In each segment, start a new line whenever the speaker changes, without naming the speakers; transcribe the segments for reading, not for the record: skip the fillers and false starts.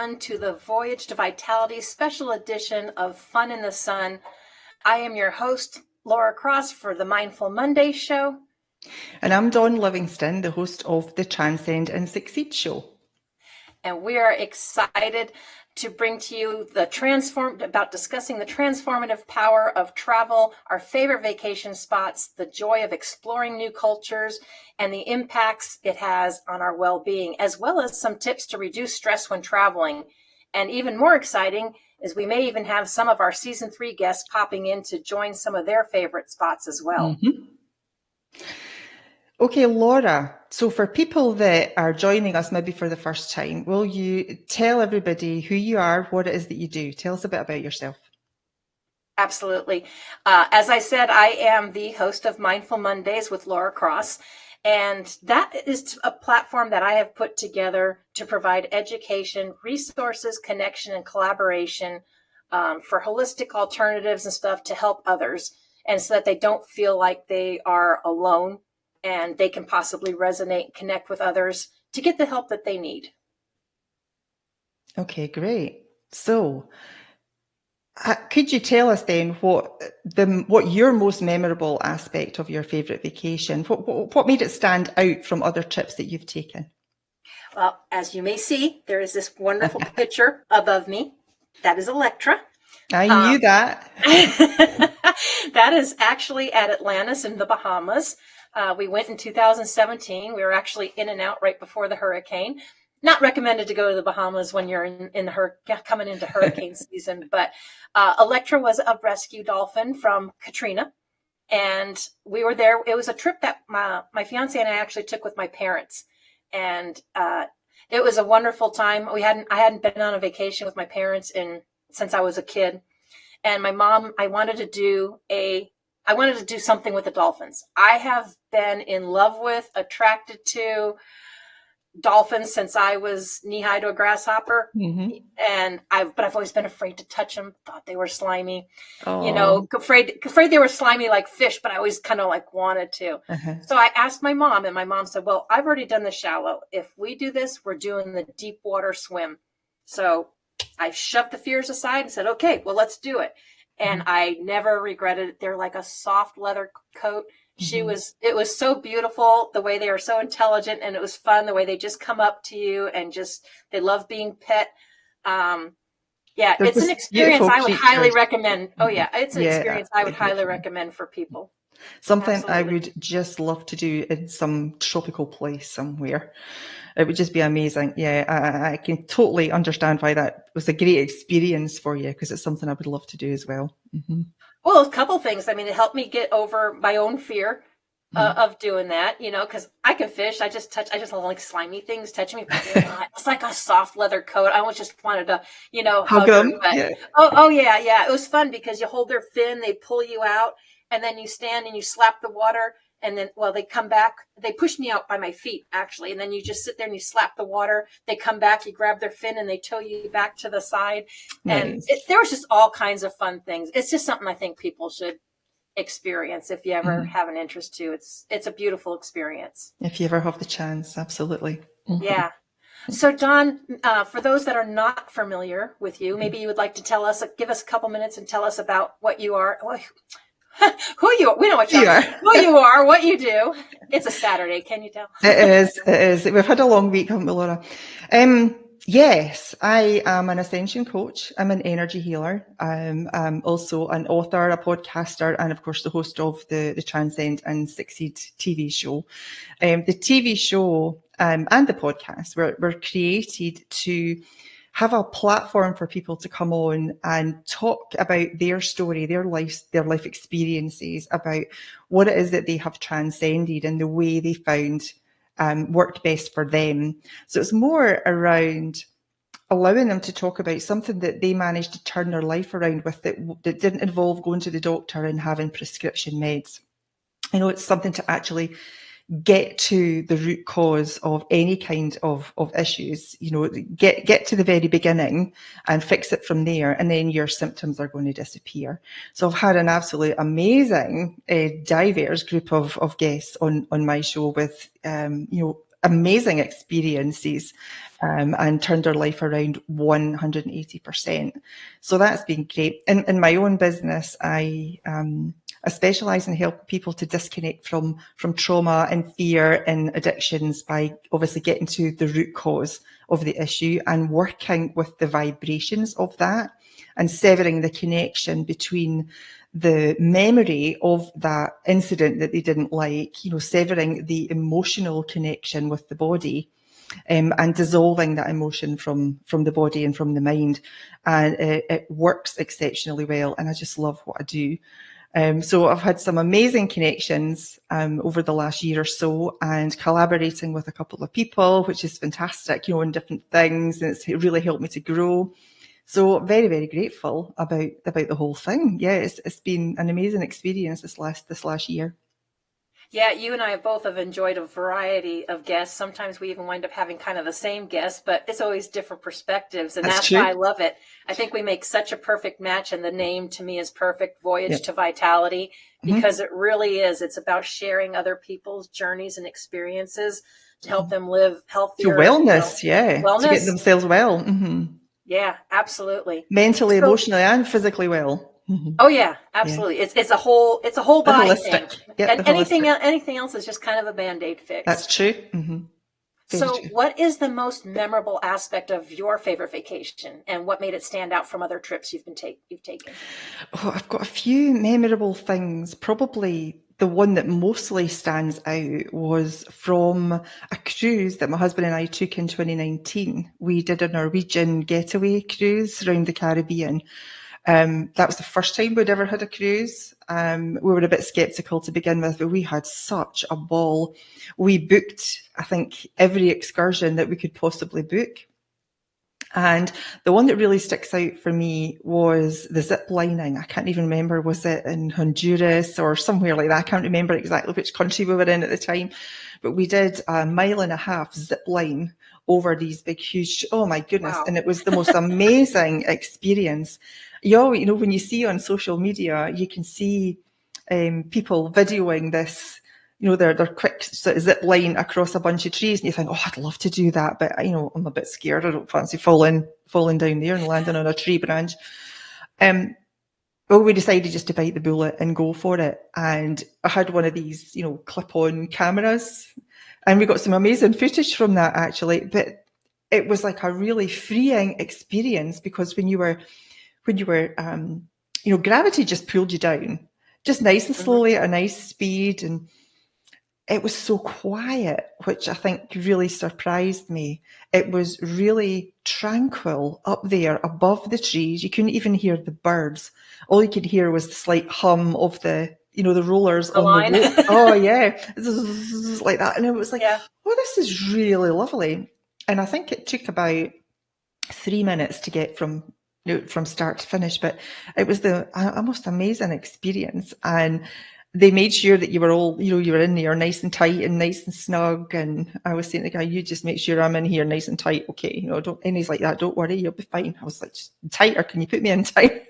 everyone, to the Voyage to Vitality special edition of Fun in the Sun. I am your host, Laura Cross, for the Mindful Monday show.
And I'm Dawn Livingston, the host of the Transcend and Succeed show.
And we are excited to bring to you about discussing the transformative power of travel, our favorite vacation spots, the joy of exploring new cultures, and the impacts it has on our well-being, as well as some tips to reduce stress when traveling. And even more exciting is we may even have some of our season 3 guests popping in to join some of their favorite spots as well.
Mm-hmm. Okay, Laura, so for people that are joining us maybe for the first time, will you tell everybody who you are, what it is that you do? Tell us a bit about yourself.
Absolutely. As I said, I am the host of Mindful Mondays with Laura Cross, and that is a platform that I have put together to provide education, resources, connection, and collaboration for holistic alternatives and stuff to help others, and so that they don't feel like they are alone and they can possibly resonate and connect with others to get the help that they need.
Okay, great. So could you tell us then what your most memorable aspect of your favourite vacation, what made it stand out from other trips that you've taken?
Well, as you may see, there is this wonderful picture above me. That is Electra.
I knew that.
That is actually at Atlantis in the Bahamas. We went in 2017. We were actually in and out right before the hurricane. Not recommended to go to the Bahamas when you're coming into hurricane season, but Electra was a rescue dolphin from Katrina, and we were there. It was a trip that my fiance and I actually took with my parents, and it was a wonderful time. I hadn't been on a vacation with my parents since I was a kid, and my mom. I wanted to do something with the dolphins. I have been in love with, attracted to dolphins since I was knee-high to a grasshopper. Mm-hmm. But I've always been afraid to touch them, thought they were slimy.
Aww.
Afraid they were slimy like fish, but I always kind of like wanted to. Uh-huh. So I asked my mom, and my mom said, well, I've already done the shallow. If we do this, we're doing the deep water swim. So I shoved the fears aside and said, okay, well, let's do it. And I never regretted it. They're like a soft leather coat. It was so beautiful, the way they are so intelligent, and it was fun, the way they just come up to you and they love being pet. It's an experience I would highly recommend. Oh yeah, it's an experience I would highly recommend for people.
Something Absolutely. I would just love to do in some tropical place somewhere. It would just be amazing. Yeah, I can totally understand why that was a great experience for you, because it's something I would love to do as well. Mm-hmm.
Well, a couple things. I mean, it helped me get over my own fear of doing that, because I can fish. I just don't like slimy things touching me. It's like a soft leather coat. I almost just wanted to, hug them. Yeah. Oh, yeah. It was fun because you hold their fin, they pull you out, and then you stand and you slap the water. And then, they come back. They push me out by my feet, actually. And then you just sit there and you slap the water. They come back, you grab their fin, and they tow you back to the side. Nice. And there was just all kinds of fun things. It's just something I think people should experience if you ever have an interest to. It's a beautiful experience.
If you ever have the chance, absolutely.
Mm-hmm. Yeah. So, Dawn, for those that are not familiar with you, maybe you would like to give us a couple minutes and tell us about what you are. Who you are. We know what you are. Who you are, what you do. It's a Saturday, can you tell?
It is. We've had a long week, haven't we, Laura? Yes, I am an ascension coach. I'm an energy healer. I'm also an author, a podcaster, and of course the host of the Transcend and Succeed TV show. The TV show and the podcast were created to have a platform for people to come on and talk about their story, their life experiences, about what it is that they have transcended and the way they found worked best for them. So it's more around allowing them to talk about something that they managed to turn their life around with that didn't involve going to the doctor and having prescription meds. It's something to actually get to the root cause of any kind of issues, get to the very beginning and fix it from there. And then your symptoms are going to disappear. So I've had an absolutely amazing, diverse group of guests on my show with, amazing experiences and turned her life around 180%. So that's been great. In my own business, I specialise in helping people to disconnect from trauma and fear and addictions by obviously getting to the root cause of the issue and working with the vibrations of that and severing the connection between the memory of that incident that they didn't like, severing the emotional connection with the body, and dissolving that emotion from the body and from the mind. And it works exceptionally well. And I just love what I do. So I've had some amazing connections over the last year or so, and collaborating with a couple of people, which is fantastic, on different things. And it's really helped me to grow. So very, very grateful about the whole thing. Yeah, it's been an amazing experience this last year.
Yeah, you and I both have enjoyed a variety of guests. Sometimes we even wind up having kind of the same guests, but it's always different perspectives. And that's why I love it. I think we make such a perfect match, and the name to me is perfect, Voyage to Vitality, because it really is. It's about sharing other people's journeys and experiences to help them live healthier.
To wellness,
wellness.
To get themselves well.
Yeah, absolutely.
Mentally, emotionally, and physically well.
Oh yeah, absolutely. Yeah. It's a whole body thing.
Yep,
and anything else is just kind of a Band-Aid fix.
That's true.
So what is the most memorable aspect of your favorite vacation, and what made it stand out from other trips you've taken?
Oh, I've got a few memorable things. Probably the one that mostly stands out was from a cruise that my husband and I took in 2019. We did a Norwegian getaway cruise around the Caribbean. That was the first time we'd ever had a cruise. We were a bit sceptical to begin with, but we had such a ball. We booked, I think, every excursion that we could possibly book. And the one that really sticks out for me was the zip lining. I can't even remember, was it in Honduras or somewhere like that? I can't remember exactly which country we were in at the time, but we did a 1.5 zip line over these big, huge, oh my goodness. Wow. And it was the most amazing experience. When you see on social media, you can see people videoing this, their quick sort of zip line across a bunch of trees, and you think, oh, I'd love to do that, but I'm a bit scared. I don't fancy falling down there and landing on a tree branch. Well, we decided just to bite the bullet and go for it. And I had one of these, clip-on cameras, and we got some amazing footage from that actually. But it was like a really freeing experience, because when you were, gravity just pulled you down, just nice and slowly at a nice speed, and it was so quiet, which I think really surprised me. It was really tranquil up there above the trees. You couldn't even hear the birds. All you could hear was the slight hum of the rollers on the rope. Oh yeah, like that. And it was like, oh, this is really lovely. And I think it took about 3 minutes to get from start to finish, but it was the most amazing experience. And they made sure that you were all, you were in there nice and tight and nice and snug. And I was saying to the guy, you just make sure I'm in here nice and tight. Okay. Don't, and he's like that. Don't worry, you'll be fine. I was like, just tighter. Can you put me in tighter?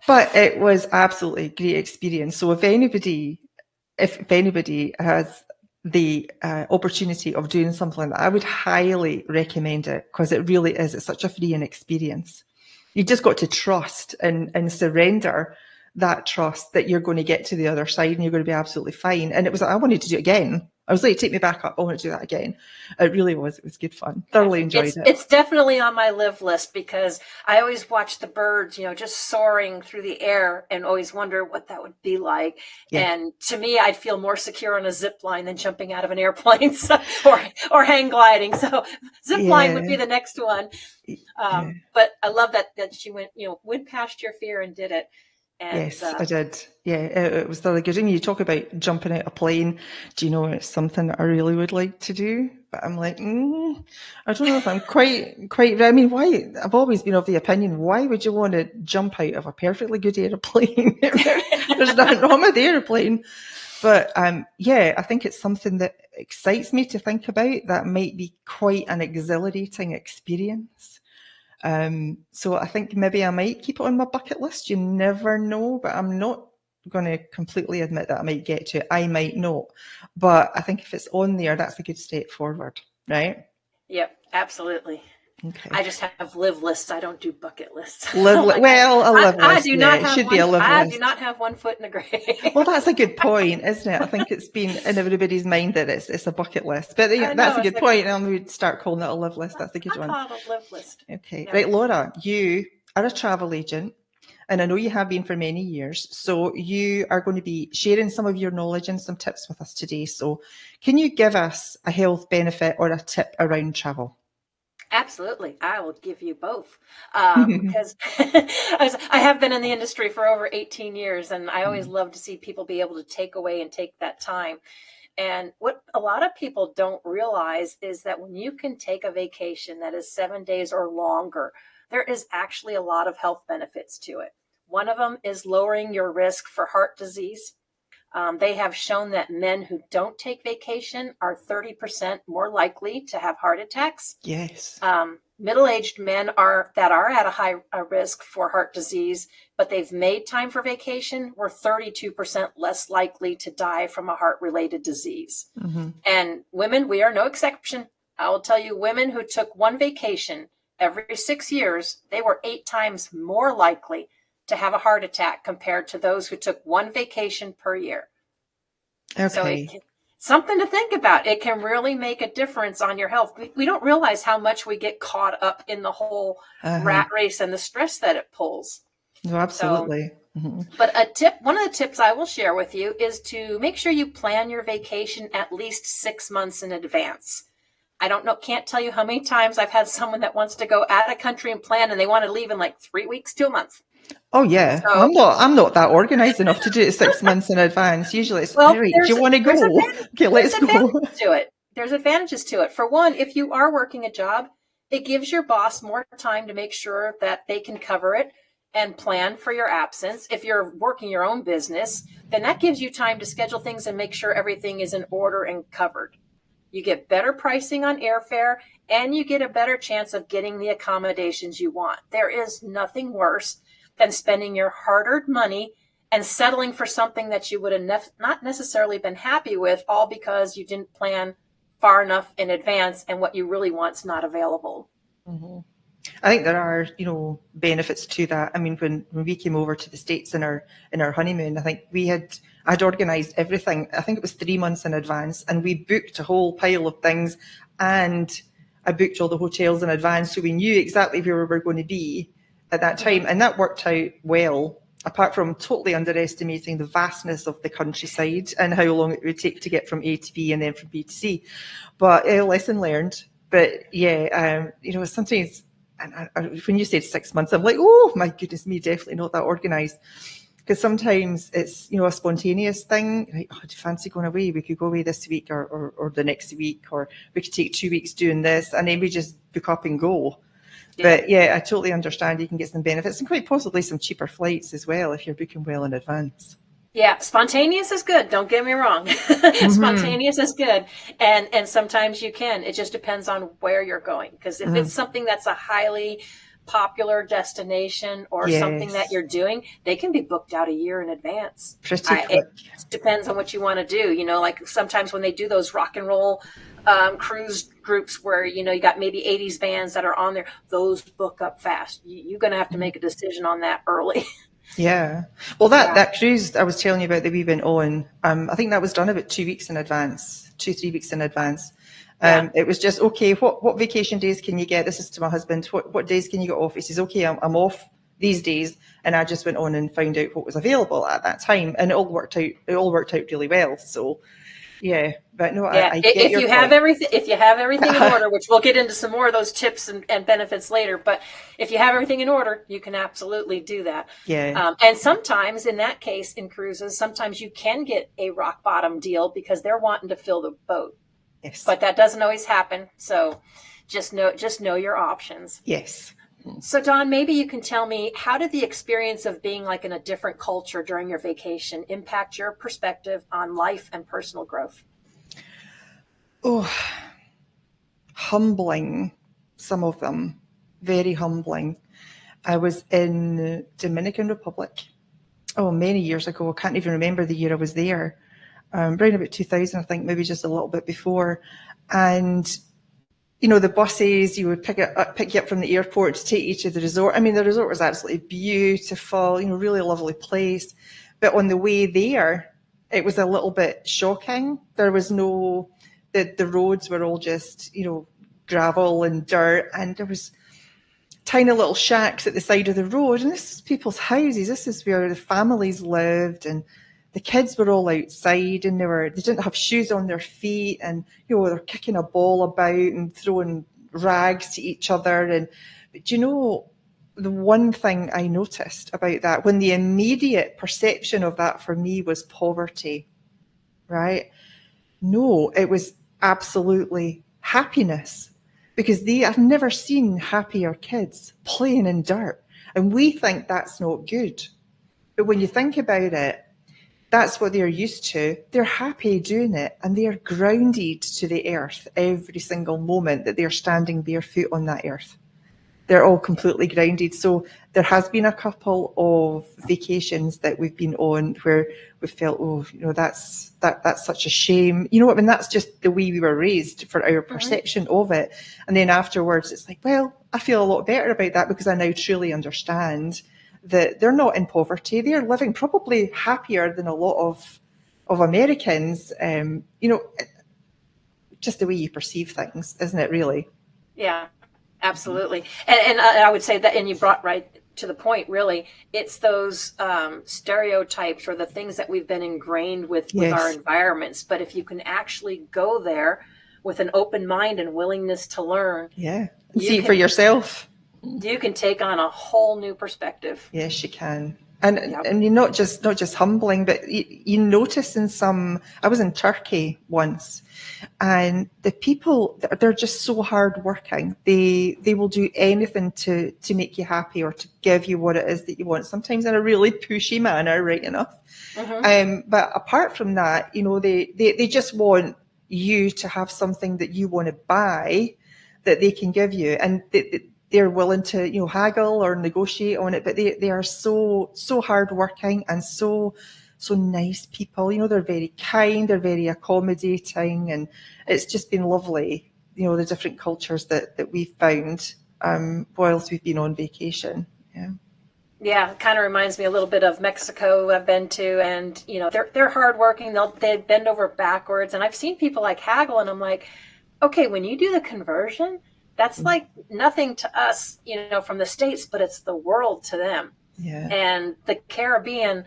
But it was absolutely a great experience. So if anybody has the opportunity of doing something like that, I would highly recommend it, because it really is. It's such a freeing experience. You just got to trust and surrender that trust that you're going to get to the other side and you're going to be absolutely fine. And it was, I wanted to do it again. I was like, take me back up. I want to do that again. It really was. It was good fun. Thoroughly enjoyed it.
It's definitely on my live list, because I always watch the birds, just soaring through the air, and always wonder what that would be like. Yeah. And to me, I'd feel more secure on a zip line than jumping out of an airplane, or hang gliding. So zip line would be the next one. But I love that she went past your fear and did it. And,
yes, I did. Yeah, it was really good. And you talk about jumping out a plane. Do you know, it's something that I really would like to do, but I'm like, I don't know if I'm quite. I mean, why? I've always been of the opinion, why would you want to jump out of a perfectly good airplane? There's nothing wrong with the airplane. But I think it's something that excites me to think about. That might be quite an exhilarating experience. So I think maybe I might keep it on my bucket list. You never know, but I'm not going to completely admit that I might get to it. I might not, but I think if it's on there, that's a good step forward, right?
Yep, absolutely.
Okay.
I just have live lists. I don't do bucket lists.
Well, a live
I
list,
do
yeah,
not
it
have
should be
one.
a live
I do
list.
not have one foot in the grave.
Well, that's a good point, isn't it? I think it's been in everybody's mind that it's a bucket list. But
I
that's
know.
a
It's
good
like,
point. And we'd start calling it a live list. That's a good
I
one.
call it a live list.
Okay.
Yep.
Right, Laura, you are a travel agent, and I know you have been for many years. So you are going to be sharing some of your knowledge and some tips with us today. So can you give us a health benefit or a tip around travel?
Absolutely. I will give you both. Because I have been in the industry for over 18 years, and I always love to see people be able to take away and take that time. And what a lot of people don't realize is that when you can take a vacation that is 7 days or longer, there is actually a lot of health benefits to it. One of them is lowering your risk for heart disease. They have shown that men who don't take vacation are 30% more likely to have heart attacks.
Yes.
Middle-aged men that are at a high risk for heart disease, but they've made time for vacation, were 32% less likely to die from a heart-related disease.
Mm-hmm.
And women, we are no exception. I will tell you, women who took one vacation every 6 years, they were 8 times more likely to have a heart attack compared to those who took one vacation per year.
Okay.
So something to think about. It can really make a difference on your health. We don't realize how much we get caught up in the whole rat race and the stress that it pulls.
No, absolutely.
So, but one of the tips I will share with you is to make sure you plan your vacation at least 6 months in advance. I can't tell you how many times I've had someone that wants to go out of country and plan, and they want to leave in like 3 weeks to a month.
Oh yeah,
So,
I'm not that organized enough to do it 6 months in advance. Usually it's,
well,
all right, do you want to go? Okay, let's go.
advantages to it. There's advantages to it. For one, if you are working a job, it gives your boss more time to make sure that they can cover it and plan for your absence. If you're working your own business, then that gives you time to schedule things and make sure everything is in order and covered. You get better pricing on airfare, and you get a better chance of getting the accommodations you want. There is nothing worse than spending your hard-earned money and settling for something that you would have not necessarily been happy with, all because you didn't plan far enough in advance and what you really want is not available.
Mm-hmm. I think there are, benefits to that. I mean, when we came over to the States in our honeymoon, I think I'd organised everything. I think it was 3 months in advance, and we booked a whole pile of things, and I booked all the hotels in advance, so we knew exactly where we were going to be at that time, and that worked out well. Apart from totally underestimating the vastness of the countryside and how long it would take to get from A to B and then from B to C, but lesson learned. But yeah, sometimes. And when you said 6 months, I'm like, oh my goodness me, definitely not that organised. Because sometimes it's, a spontaneous thing. Like, oh, do you fancy going away? We could go away this week or the next week, or we could take 2 weeks doing this, and then we just book up and go. Yeah. But yeah, I totally understand you can get some benefits and quite possibly some cheaper flights as well if you're booking well in advance.
Yeah, spontaneous is good. Don't get me wrong. Spontaneous is good. And sometimes you can. It just depends on where you're going. Because if it's something that's a highly popular destination or something that you're doing, they can be booked out a year in advance.
Pretty quick.
It depends on what you want to do. Like sometimes when they do those rock and roll cruise groups where, you got maybe 80s bands that are on there, those book up fast. You're going to have to make a decision on that early.
Yeah. Well, that cruise I was telling you about that we went on, I think that was done about 2 weeks in advance, 3 weeks in advance. It was just, okay, what vacation days can you get? This is to my husband. What days can you get off? He says, okay, I'm off these days. And I just went on and found out what was available at that time. And it all worked out really well. So yeah, but no, I get
if
your
you
point.
have everything in order, which we'll get into some more of those tips and benefits later, but if you have everything in order, you can absolutely do that.
Yeah.
And sometimes in that case, in cruises, sometimes you can get a rock bottom deal because they're wanting to fill the boat.
Yes.
But that doesn't always happen. So just know your options.
Yes.
So Dawn, maybe you can tell me, how did the experience of being like in a different culture during your vacation impact your perspective on life and personal growth?
Oh, humbling, some of them, very humbling. I was in Dominican Republic, many years ago. I can't even remember the year I was there. Around about 2000, I think, maybe just a little bit before. And you know, the buses, you would pick you up from the airport to take you to the resort. I mean, the resort was absolutely beautiful, you know, really lovely place. But on the way there, it was a little bit shocking. There was the roads were all just, you know, gravel and dirt, and there was tiny little shacks at the side of the road, and this is people's houses. This is where the families lived, and the kids were all outside, and they didn't have shoes on their feet, and you know, they're kicking a ball about and throwing rags to each other. But you know, the one thing I noticed about that, when the immediate perception of that for me was poverty, right? No, it was absolutely happiness, because I've never seen happier kids playing in dirt. And we think that's not good. But when you think about it, that's what they're used to. They're happy doing it, and they are grounded to the earth every single moment that they're standing barefoot on that earth. They're all completely grounded. So there has been a couple of vacations that we've been on where we felt, oh, you know, that's such a shame. You know what I mean? That's just the way we were raised for our perception of it. And then afterwards, it's like, well, I feel a lot better about that, because I now truly understand that they're not in poverty. They're living probably happier than a lot of Americans. You know, just the way you perceive things, isn't it, really?
Yeah, absolutely. And I would say that, and you brought right to the point, really, it's those stereotypes or the things that we've been ingrained with our environments. But if you can actually go there with an open mind and willingness to learn,
and see it for yourself,
you can take on a whole new perspective.
Yes, you can. And you're not just humbling, but you notice I was in Turkey once, and the people, they're just so hardworking. They will do anything to make you happy or to give you what it is that you want, sometimes in a really pushy manner, right enough. But apart from that, you know, they just want you to have something that you want to buy that they can give you. And they're willing to, you know, haggle or negotiate on it, but they are so hardworking and so nice people. You know, they're very kind, they're very accommodating, and it's just been lovely. You know, the different cultures that we've found whilst we've been on vacation.
Yeah, it kind of reminds me a little bit of Mexico I've been to, and you know, they're hardworking. They bend over backwards, and I've seen people like haggle, and I'm like, okay, when you do the conversion, that's like nothing to us, you know, from the States, but it's the world to them.
Yeah.
And the Caribbean,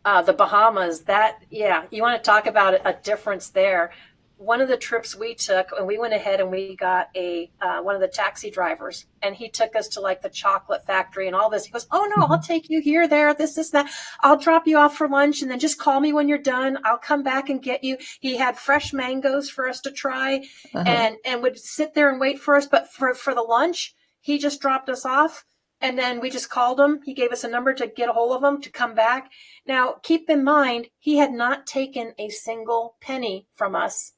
the Bahamas, you want to talk about a difference there. One of the trips we took, and we went ahead and we got one of the taxi drivers, and he took us to like the chocolate factory and all this. He goes, oh no, I'll take you here, there, this, that. I'll drop you off for lunch, and then just call me when you're done. I'll come back and get you. He had fresh mangoes for us to try, and would sit there and wait for us. But for the lunch, he just dropped us off. And then we just called him. He gave us a number to get a hold of him to come back. Now, keep in mind, he had not taken a single penny from us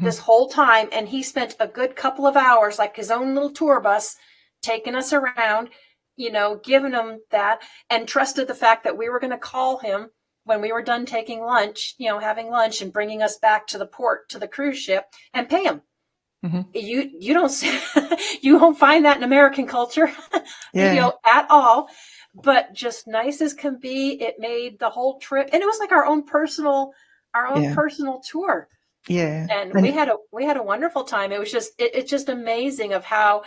this whole time. And he spent a good couple of hours, like his own little tour bus, taking us around, you know, giving him that, and trusted the fact that we were going to call him when we were done taking lunch, you know, having lunch, and bringing us back to the port, to the cruise ship, and pay him. You don't you won't find that in American culture, you know, at all. But just nice as can be, it made the whole trip, and it was like our own personal tour.
Yeah,
and we had a wonderful time. It was just it's just amazing of how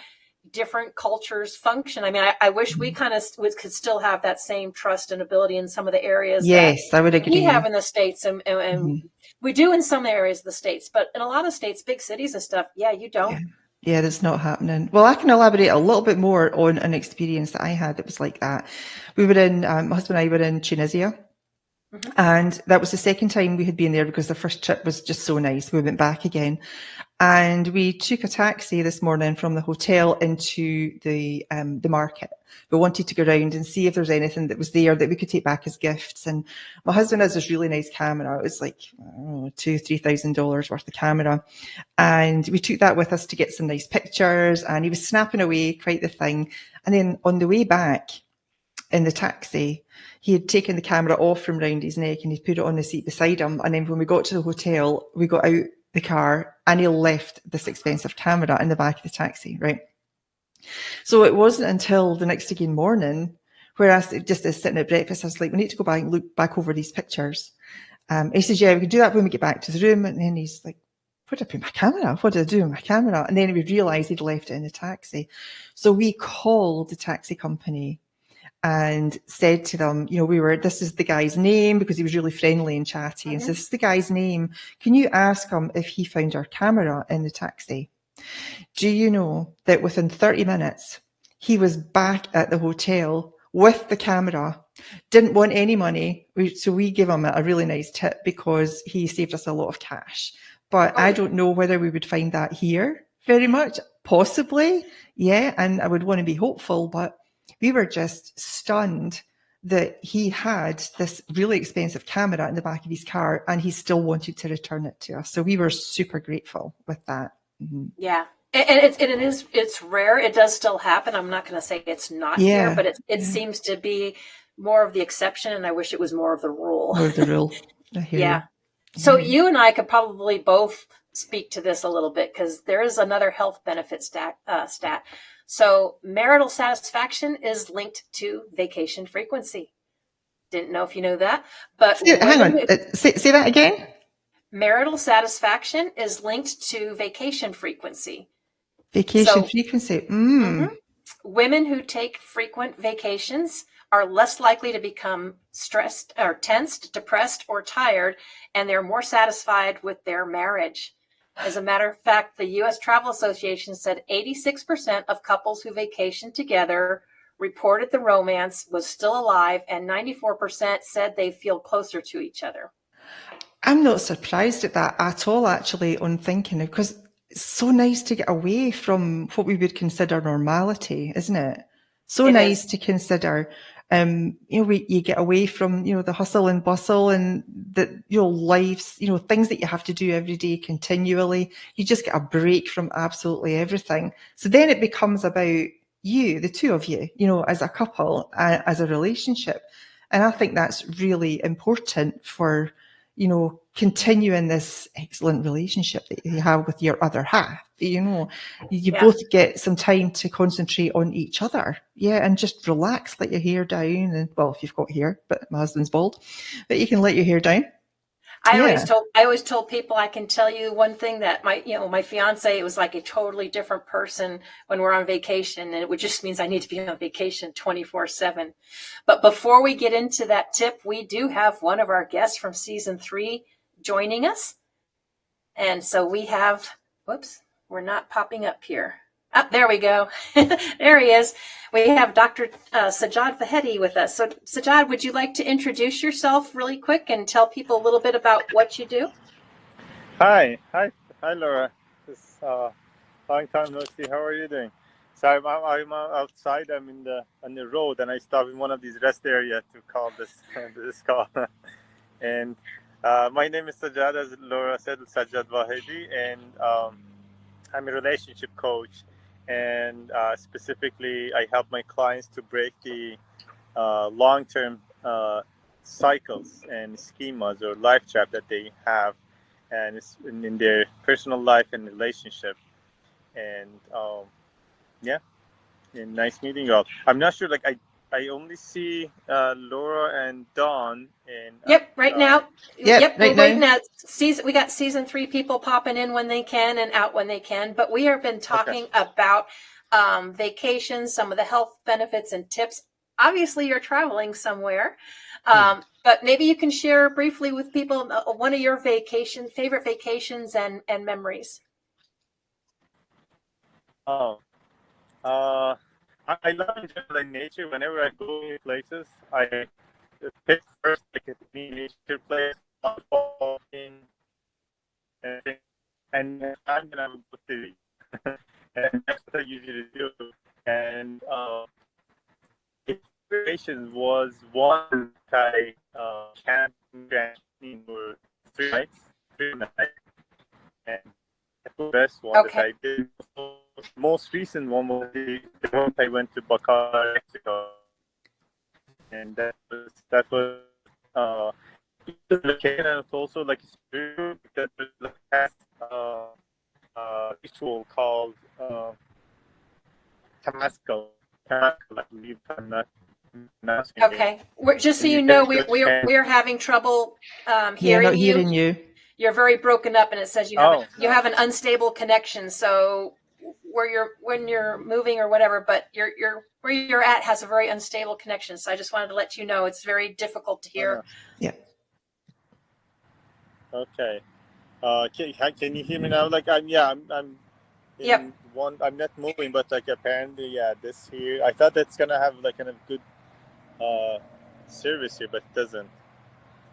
different cultures function. I mean, I wish we kind of could still have that same trust and ability in some of the areas.
Yes, I would agree.
We have in the States, and we do in some areas of the States, but in a lot of states, big cities and stuff, you don't.
Yeah, that's not happening. Well, I can elaborate a little bit more on an experience that I had that was like that. We were in, my husband and I were in Tunisia. And that was the second time we had been there, because the first trip was just so nice. We went back again, and we took a taxi this morning from the hotel into the market. We wanted to go around and see if there's anything that was there that we could take back as gifts. And my husband has this really nice camera. It was like, I don't know, $2,000-$3,000 worth of camera. And we took that with us to get some nice pictures, and he was snapping away, quite the thing. And then on the way back in the taxi, he had taken the camera off from round his neck and he'd put it on the seat beside him. And then when we got to the hotel, we got out the car and he left this expensive camera in the back of the taxi, right? So it wasn't until the next again morning where I just as sitting at breakfast, I was like, we need to go back and look back over these pictures. He says, yeah, we can do that when we get back to the room. And then he's like, where did I put my camera? What did I do with my camera? And then we realised he'd left it in the taxi. So we called the taxi company and said to them, this is the guy's name, because he was really friendly and chatty. And so this is the guy's name. Can you ask him if he found our camera in the taxi? Do you know that within 30 minutes, he was back at the hotel with the camera, didn't want any money. So we gave him a really nice tip because he saved us a lot of cash. But I don't know whether we would find that here very much. Possibly, yeah. And I would want to be hopeful, but we were just stunned that he had this really expensive camera in the back of his car and he still wanted to return it to us. So we were super grateful with that. Mm-hmm.
Yeah. And it's rare. It does still happen. I'm not going to say it's not here, but it seems to be more of the exception. And I wish it was more of the rule.
More of the rule. I hear you.
So you and I could probably both speak to this a little bit because there is another health benefit stat. So marital satisfaction is linked to vacation frequency. Didn't know if you know that, but
hang on. Say that again.
Marital satisfaction is linked to vacation frequency.
Vacation frequency.
Women who take frequent vacations are less likely to become stressed or tensed, depressed, or tired, and they're more satisfied with their marriage. As a matter of fact, the U.S. Travel Association said 86% of couples who vacationed together reported the romance was still alive, and 94% said they feel closer to each other.
I'm not surprised at that at all, actually, on thinking, because it's so nice to get away from what we would consider normality, isn't it? So nice to consider, you get away from, the hustle and bustle and the, lives, things that you have to do every day continually. You just get a break from absolutely everything. So then it becomes about you, the two of you, as a couple, as a relationship. And I think that's really important for, continuing this excellent relationship that you have with your other half. You both get some time to concentrate on each other. Yeah. And just relax, let your hair down. And well, if you've got hair, but my husband's bald, but you can let your hair down.
I always told people, I can tell you one thing, that my fiance was like a totally different person when we're on vacation, and it just means I need to be on vacation 24/7. But before we get into that tip, we do have one of our guests from season 3 joining us. And so we have, we're not popping up here. Oh, there we go. There he is. We have Dr. Sajjad Vahedi with us. So, Sajjad, would you like to introduce yourself really quick and tell people a little bit about what you do?
Hi, Laura. It's long time no see. How are you doing? So I'm outside. I'm on the road, and I stop in one of these rest areas to call this call. And my name is Sajjad, as Laura said, Sajjad Vahedi, and I'm a relationship coach. And specifically, I help my clients to break the long-term cycles and schemas or life trap that they have, and it's in their personal life and relationship. And and nice meeting you all. I'm not sure, like I only see Laura and Dawn. And
right now. We got season 3 people popping in when they can and out when they can. But we have been talking about vacations, some of the health benefits and tips. Obviously, you're traveling somewhere, but maybe you can share briefly with people one of your favorite vacations and memories.
I love enjoying nature. Whenever I go in places, I pick first like a nature place, and then I would go to and that's what I usually do. And inspiration was one that I camped for 3 nights, and that's the best one that I did. Most recent one was the one I went to Bacar, Mexico, and that was the location, and it's also like that was the past ritual called Tamasco. Tamasco, I believe I'm not pronouncing it.
Okay. Just so
And you
you know,
get to
we're having trouble
Yeah,
hearing
not
you.
hearing you.
You're very broken up, and it says you have an unstable connection. So when you're moving or whatever, but you're where you're at has a very unstable connection. So I just wanted to let you know it's very difficult to hear.
Yeah.
Okay. Can you hear me now? Like I'm in
Yep.
one. I'm not moving, but like apparently, this here. I thought that's gonna have like kind of good service here, but it doesn't.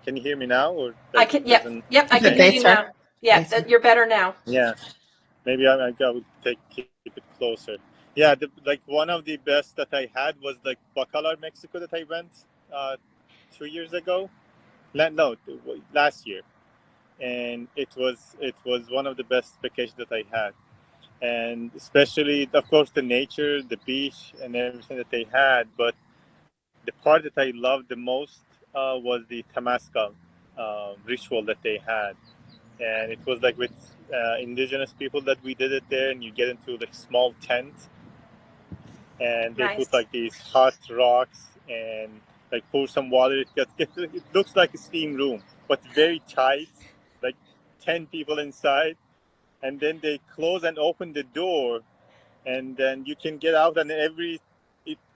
Can you hear me now, or
I can. Yep. Yep. I
Is
can
it
hear you
better?
now. Yeah,
Better.
you're better now.
Yeah, maybe I would keep it closer. Yeah, like one of the best that I had was like Bacalar, Mexico, that I went 2 years ago. No, last year, and it was one of the best vacations that I had, and especially of course the nature, the beach, and everything that they had. But the part that I loved the most was the Tamasca ritual that they had, and it was like with indigenous people that we did it there, and you get into like small tent, and they
Nice.
put like these hot rocks and like pour some water. It looks like a steam room, but very tight, like 10 people inside, and then they close and open the door, and then you can get out, and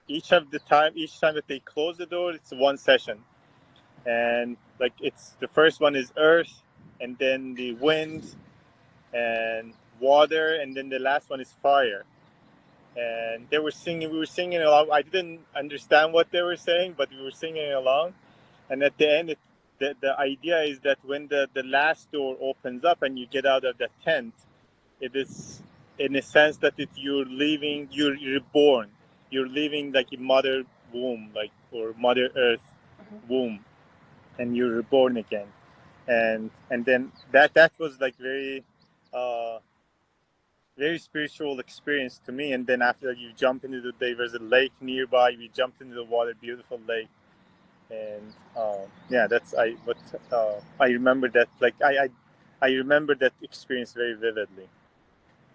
each time that they close the door, it's one session, and like it's the first one is earth, and then the wind and water, and then the last one is fire. And we were singing along. I didn't understand what they were saying, but we were singing along, and at the end the idea is that when the last door opens up and you get out of the tent, it is in a sense that you're leaving, you're reborn, you're leaving like a mother womb, like, or mother earth womb, and you're reborn again. And then that was like very spiritual experience to me. And then after that, you jump into there's a lake nearby, we jumped into the water, beautiful lake. And I remember that, like I remember that experience very vividly.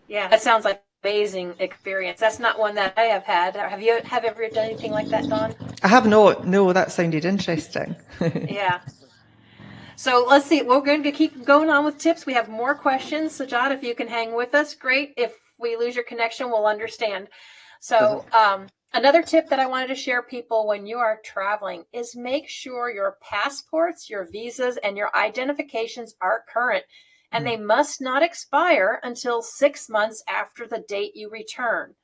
Yeah, that sounds like an amazing experience. That's not one that I have had. Have you ever done anything like that, Dawn?
I have not. No, that sounded interesting.
Yeah. So let's see. We're going to keep going on with tips. We have more questions. So, John, if you can hang with us, great. If we lose your connection, we'll understand. So, another tip that I wanted to share people when you are traveling is make sure your passports, your visas, and your identifications are current. And they must not expire until 6 months after the date you return.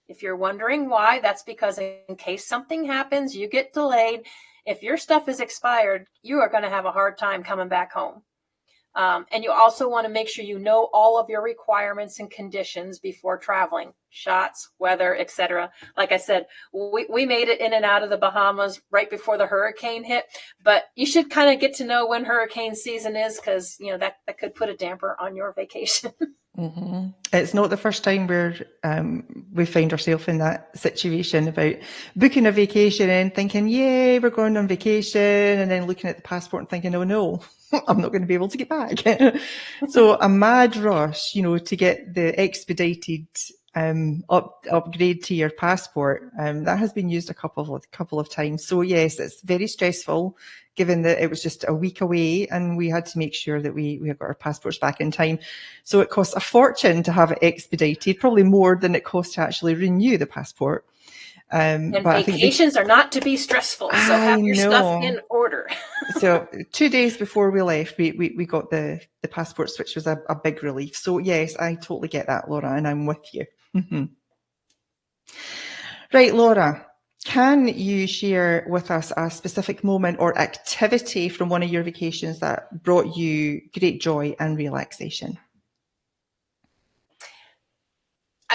If you're wondering why, that's because in case something happens, you get delayed. If your stuff is expired, you are going to have a hard time coming back home. And you also want to make sure you know all of your requirements and conditions before traveling, shots, weather, etc. Like I said, we made it in and out of the Bahamas right before the hurricane hit, but you should kind of get to know when hurricane season is, because that could put a damper on your vacation.
Mm-hmm. It's not the first time we find ourselves in that situation about booking a vacation and thinking, yay, we're going on vacation, and then looking at the passport and thinking, oh no, I'm not going to be able to get back. So a mad rush, to get the expedited upgrade to your passport. That has been used a couple of times. So yes, it's very stressful, given that it was just a week away and we had to make sure that we got our passports back in time. So it costs a fortune to have it expedited, probably more than it costs to actually renew the passport.
And vacations are not to be stressful, so have your stuff in order.
So 2 days before we left, we got the passports, which was a big relief. So yes, I totally get that, Laura, and I'm with you. Mm-hmm. Right, Laura, can you share with us a specific moment or activity from one of your vacations that brought you great joy and relaxation?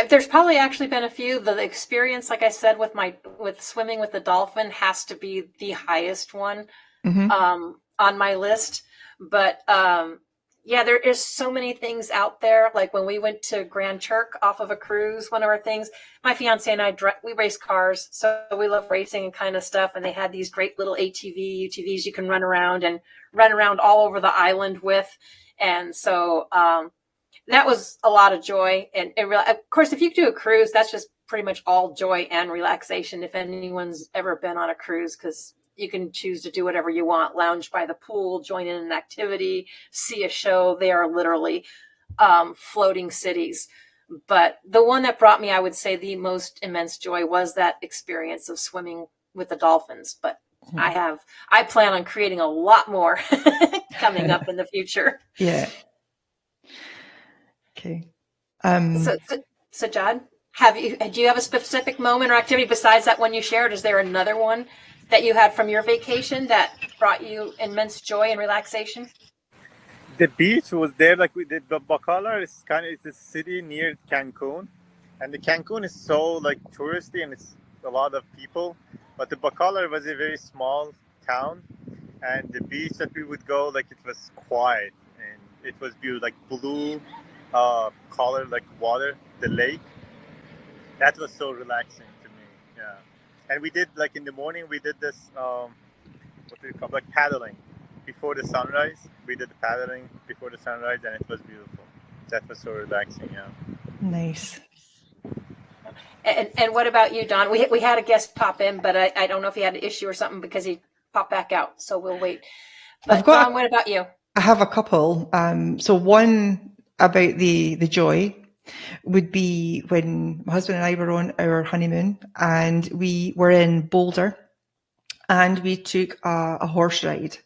There's probably actually been a few. The experience, like I said, with swimming with the dolphin has to be the highest one on my list. But there is so many things out there. Like when we went to Grand Turk off of a cruise, one of our things, my fiance and I, we race cars, so we love racing and kind of stuff. And they had these great little UTVs you can run around all over the island with. And so that was a lot of joy. And of course, if you do a cruise, that's just pretty much all joy and relaxation. If anyone's ever been on a cruise, because you can choose to do whatever you want, lounge by the pool, join in an activity, see a show. They are literally floating cities. But the one that brought me, I would say, the most immense joy was that experience of swimming with the dolphins. But I plan on creating a lot more coming up in the future.
Yeah. Okay.
So John, do you have a specific moment or activity besides that one you shared? Is there another one that you had from your vacation that brought you immense joy and relaxation?
The beach was there, like we did. Bacalar is it's a city near Cancun, and the Cancun is so like touristy and it's a lot of people. But the Bacalar was a very small town, and the beach that we would go, like it was quiet and it was beautiful, like blue color, like water, the lake. That was so relaxing to me. Yeah, and we did like in the morning we did this what do you call, like paddling before the sunrise. We did the paddling before the sunrise, and it was beautiful. That was so relaxing. Yeah.
Nice.
And what about you, Don? We had a guest pop in, but I don't know if he had an issue or something because he popped back out. So we'll wait. But Don, what about you?
I have a couple. So one about the joy would be when my husband and I were on our honeymoon, and we were in Boulder, and we took a horse ride,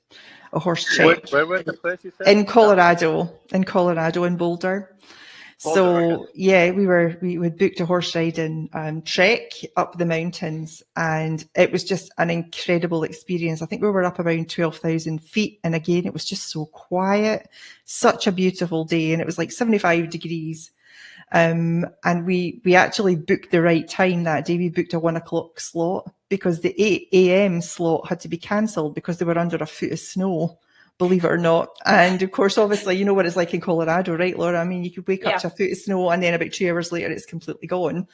a horse check.
Where was the place you said?
In Colorado, in Boulder. So yeah, we booked a horse ride and trek up the mountains, and it was just an incredible experience. I think we were up around 12,000 feet, and again, it was just so quiet, such a beautiful day, and it was like 75 degrees. And we actually booked the right time that day. We booked a 1 o'clock slot because the 8 a.m. slot had to be cancelled because they were under a foot of snow, believe it or not. And of course, obviously, you know what it's like in Colorado, right, Laura? I mean, you could wake up to a foot of snow and then about 2 hours later, it's completely gone.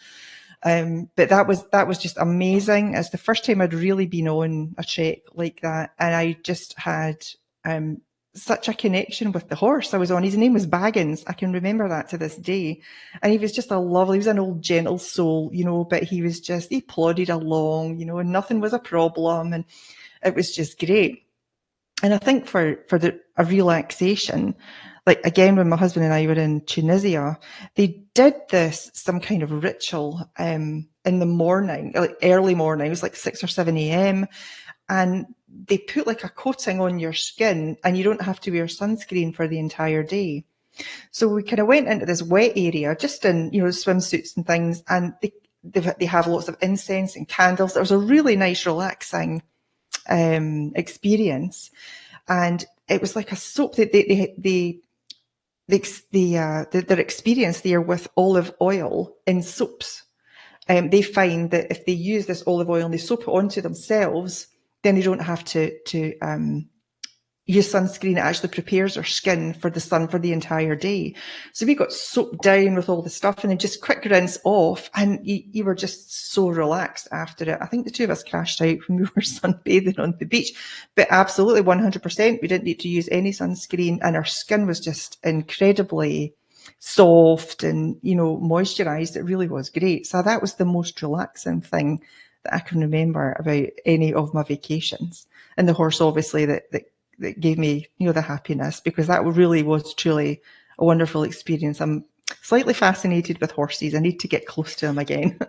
But that was just amazing. It's the first time I'd really been on a trek like that. And I just had, such a connection with the horse I was on. His name was Baggins. I can remember that to this day. And he was just he was an old gentle soul, you know, but he plodded along, you know, and nothing was a problem. And it was just great. And I think for a relaxation, like again, when my husband and I were in Tunisia, they did some kind of ritual, in the morning, like early morning. It was like 6 or 7 a.m. And they put like a coating on your skin, and you don't have to wear sunscreen for the entire day. So we kind of went into this wet area, just in, you know, swimsuits and things, and they have lots of incense and candles. There was a really nice, relaxing experience, and it was like a soap that their experience there with olive oil in soaps. They find that if they use this olive oil and they soap it onto themselves, then they don't have to use sunscreen. It actually prepares our skin for the sun for the entire day. So we got soaked down with all the stuff and then just quick rinse off. And you were just so relaxed after it. I think the two of us crashed out when we were sunbathing on the beach, but absolutely 100%. We didn't need to use any sunscreen, and our skin was just incredibly soft and, you know, moisturized. It really was great. So that was the most relaxing thing that I can remember about any of my vacations. And the horse, obviously, that gave me, you know, the happiness, because that really was truly a wonderful experience. I'm slightly fascinated with horses. I need to get close to them again.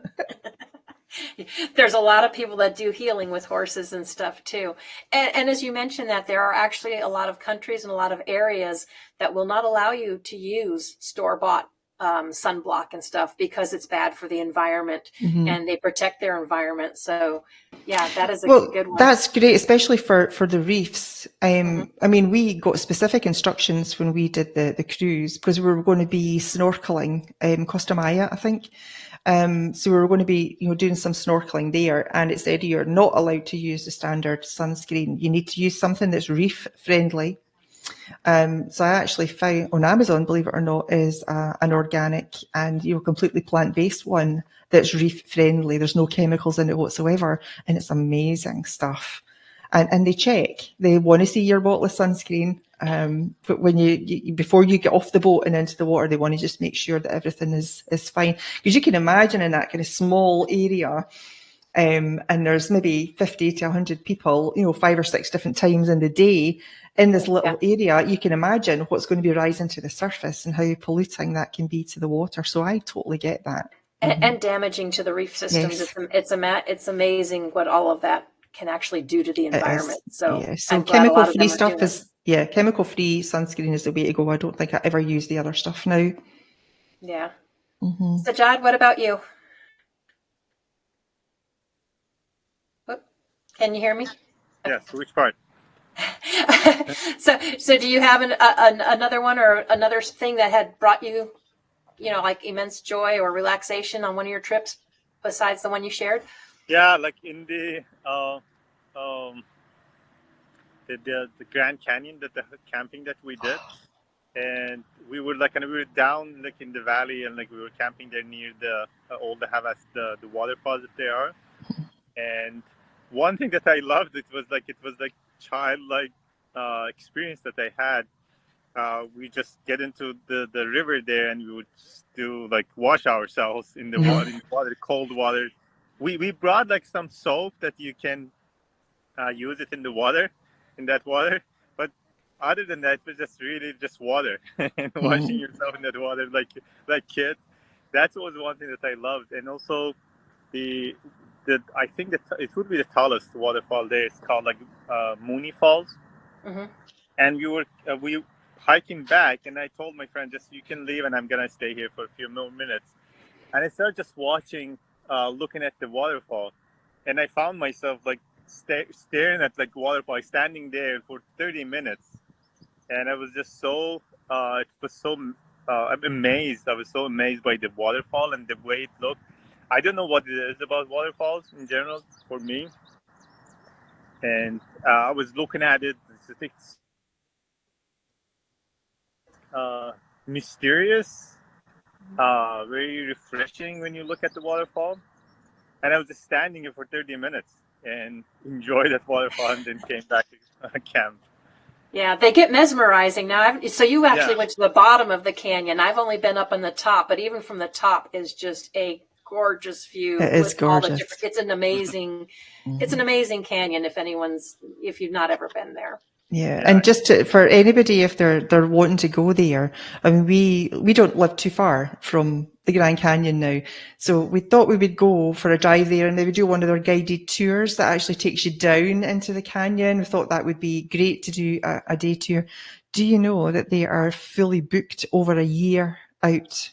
There's a lot of people that do healing with horses and stuff too. And as you mentioned, that there are actually a lot of countries and a lot of areas that will not allow you to use store-bought sunblock and stuff because it's bad for the environment, and they protect their environment. So yeah, that is a good one.
That's great, especially for the reefs. I mean, we got specific instructions when we did the cruise, because we were going to be snorkeling in Costa Maya, I think. So we were going to be, you know, doing some snorkeling there, and it said you're not allowed to use the standard sunscreen. You need to use something that's reef friendly. So I actually found on Amazon, believe it or not, is an organic and, you know, completely plant-based one that's reef friendly. There's no chemicals in it whatsoever, and it's amazing stuff. And they check. They want to see your bottle of sunscreen. But when before you get off the boat and into the water, they want to just make sure that everything is fine. Because you can imagine in that kind of small area, and there's maybe 50 to 100 people, 5 or 6 different times in the day in this little area, you can imagine what's going to be rising to the surface and how polluting that can be to the water. So I totally get that.
And damaging to the reef systems.
Yes.
It's amazing what all of that can actually do to the environment. So I'm glad a lot of them are doing it.
Chemical-free sunscreen is the way to go. I don't think I ever use the other stuff now.
Yeah. Sajad, what about you? Can you hear me?
Yes. Which part?
So do you have another one or another thing that had brought you, like immense joy or relaxation on one of your trips besides the one you shared?
Yeah, like in the Grand Canyon, the camping that we did, and we were down like in the valley, and like we were camping there near the all the Havas, the waterfalls that there are. And one thing that I loved, it was like childlike experience that I had. We just get into the river there, and we would just do like wash ourselves in the water, cold water. We brought like some soap that you can use it in that water. But other than that, it was just really just water and washing yourself in that water like kids. That was one thing that I loved, and also I think that it would be the tallest waterfall there. It's called like Mooney Falls, and we hiking back, and I told my friend, just you can leave, and I'm gonna stay here for a few more minutes. And I started just watching, looking at the waterfall, and I found myself like staring at like waterfall, standing there for 30 minutes, and I was just so it was so I'm amazed. I was so amazed by the waterfall and the way it looked. I don't know what it is about waterfalls in general for me, and I was looking at it. It's mysterious, very refreshing when you look at the waterfall. And I was just standing here for 30 minutes and enjoyed that waterfall, and then came back to camp.
Yeah, they get mesmerizing. Now, so you actually went to the bottom of the canyon. I've only been up on the top, but even from the top is just a gorgeous view.
It is gorgeous.
It's an amazing, it's an amazing canyon. If you've not ever been there.
Yeah, and just for anybody, if they're wanting to go there, I mean, we don't live too far from the Grand Canyon now, so we thought we would go for a drive there, and they would do one of their guided tours that actually takes you down into the canyon. We thought that would be great to do a day tour. Do you know that they are fully booked over a year out?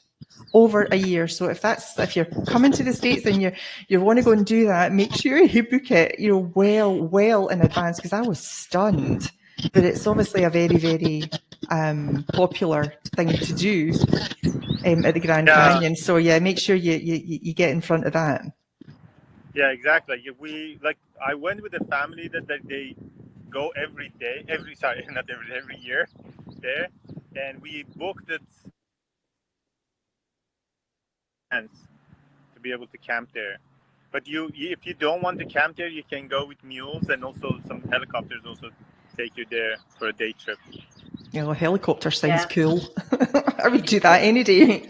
Over a year. So if you're coming to the States and you want to go and do that, make sure you book it, well in advance, because I was stunned. But it's obviously a very, very popular thing to do at the Grand Canyon. So make sure you get in front of that.
Yeah, exactly. I went with a family that they go every year there, and we booked it to be able to camp there. But if you don't want to camp there, you can go with mules, and also some helicopters also take you there for a day trip.
A helicopter sounds cool. I would do that any day.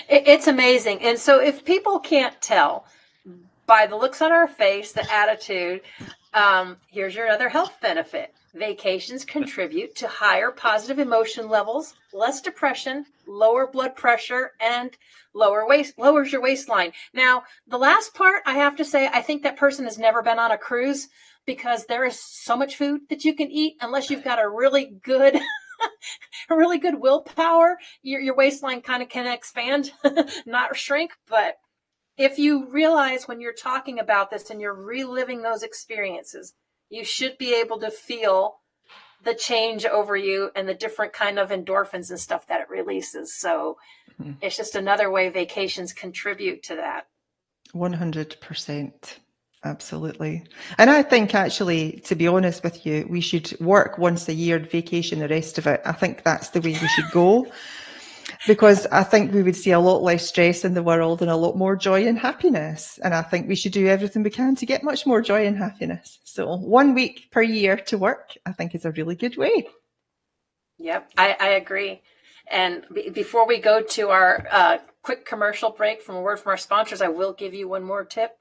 It's amazing. And so if people can't tell by the looks on our face, the attitude, here's your other health benefit. Vacations contribute to higher positive emotion levels, less depression, lower blood pressure, and lowers your waistline. Now, the last part, I have to say, I think that person has never been on a cruise, because there is so much food that you can eat, unless you've got a really good willpower. Your waistline kind of can expand, not shrink. But if you realize when you're talking about this and you're reliving those experiences, you should be able to feel the change over you and the different kind of endorphins and stuff that it releases. So it's just another way vacations contribute to that.
100%. Absolutely. And I think, actually, to be honest with you, we should work once a year, vacation the rest of it. I think that's the way we should go, because I think we would see a lot less stress in the world and a lot more joy and happiness. And I think we should do everything we can to get much more joy and happiness. So 1 week per year to work, I think, is a really good way.
Yep, I agree. And before we go to our quick commercial break from a word from our sponsors, I will give you one more tip.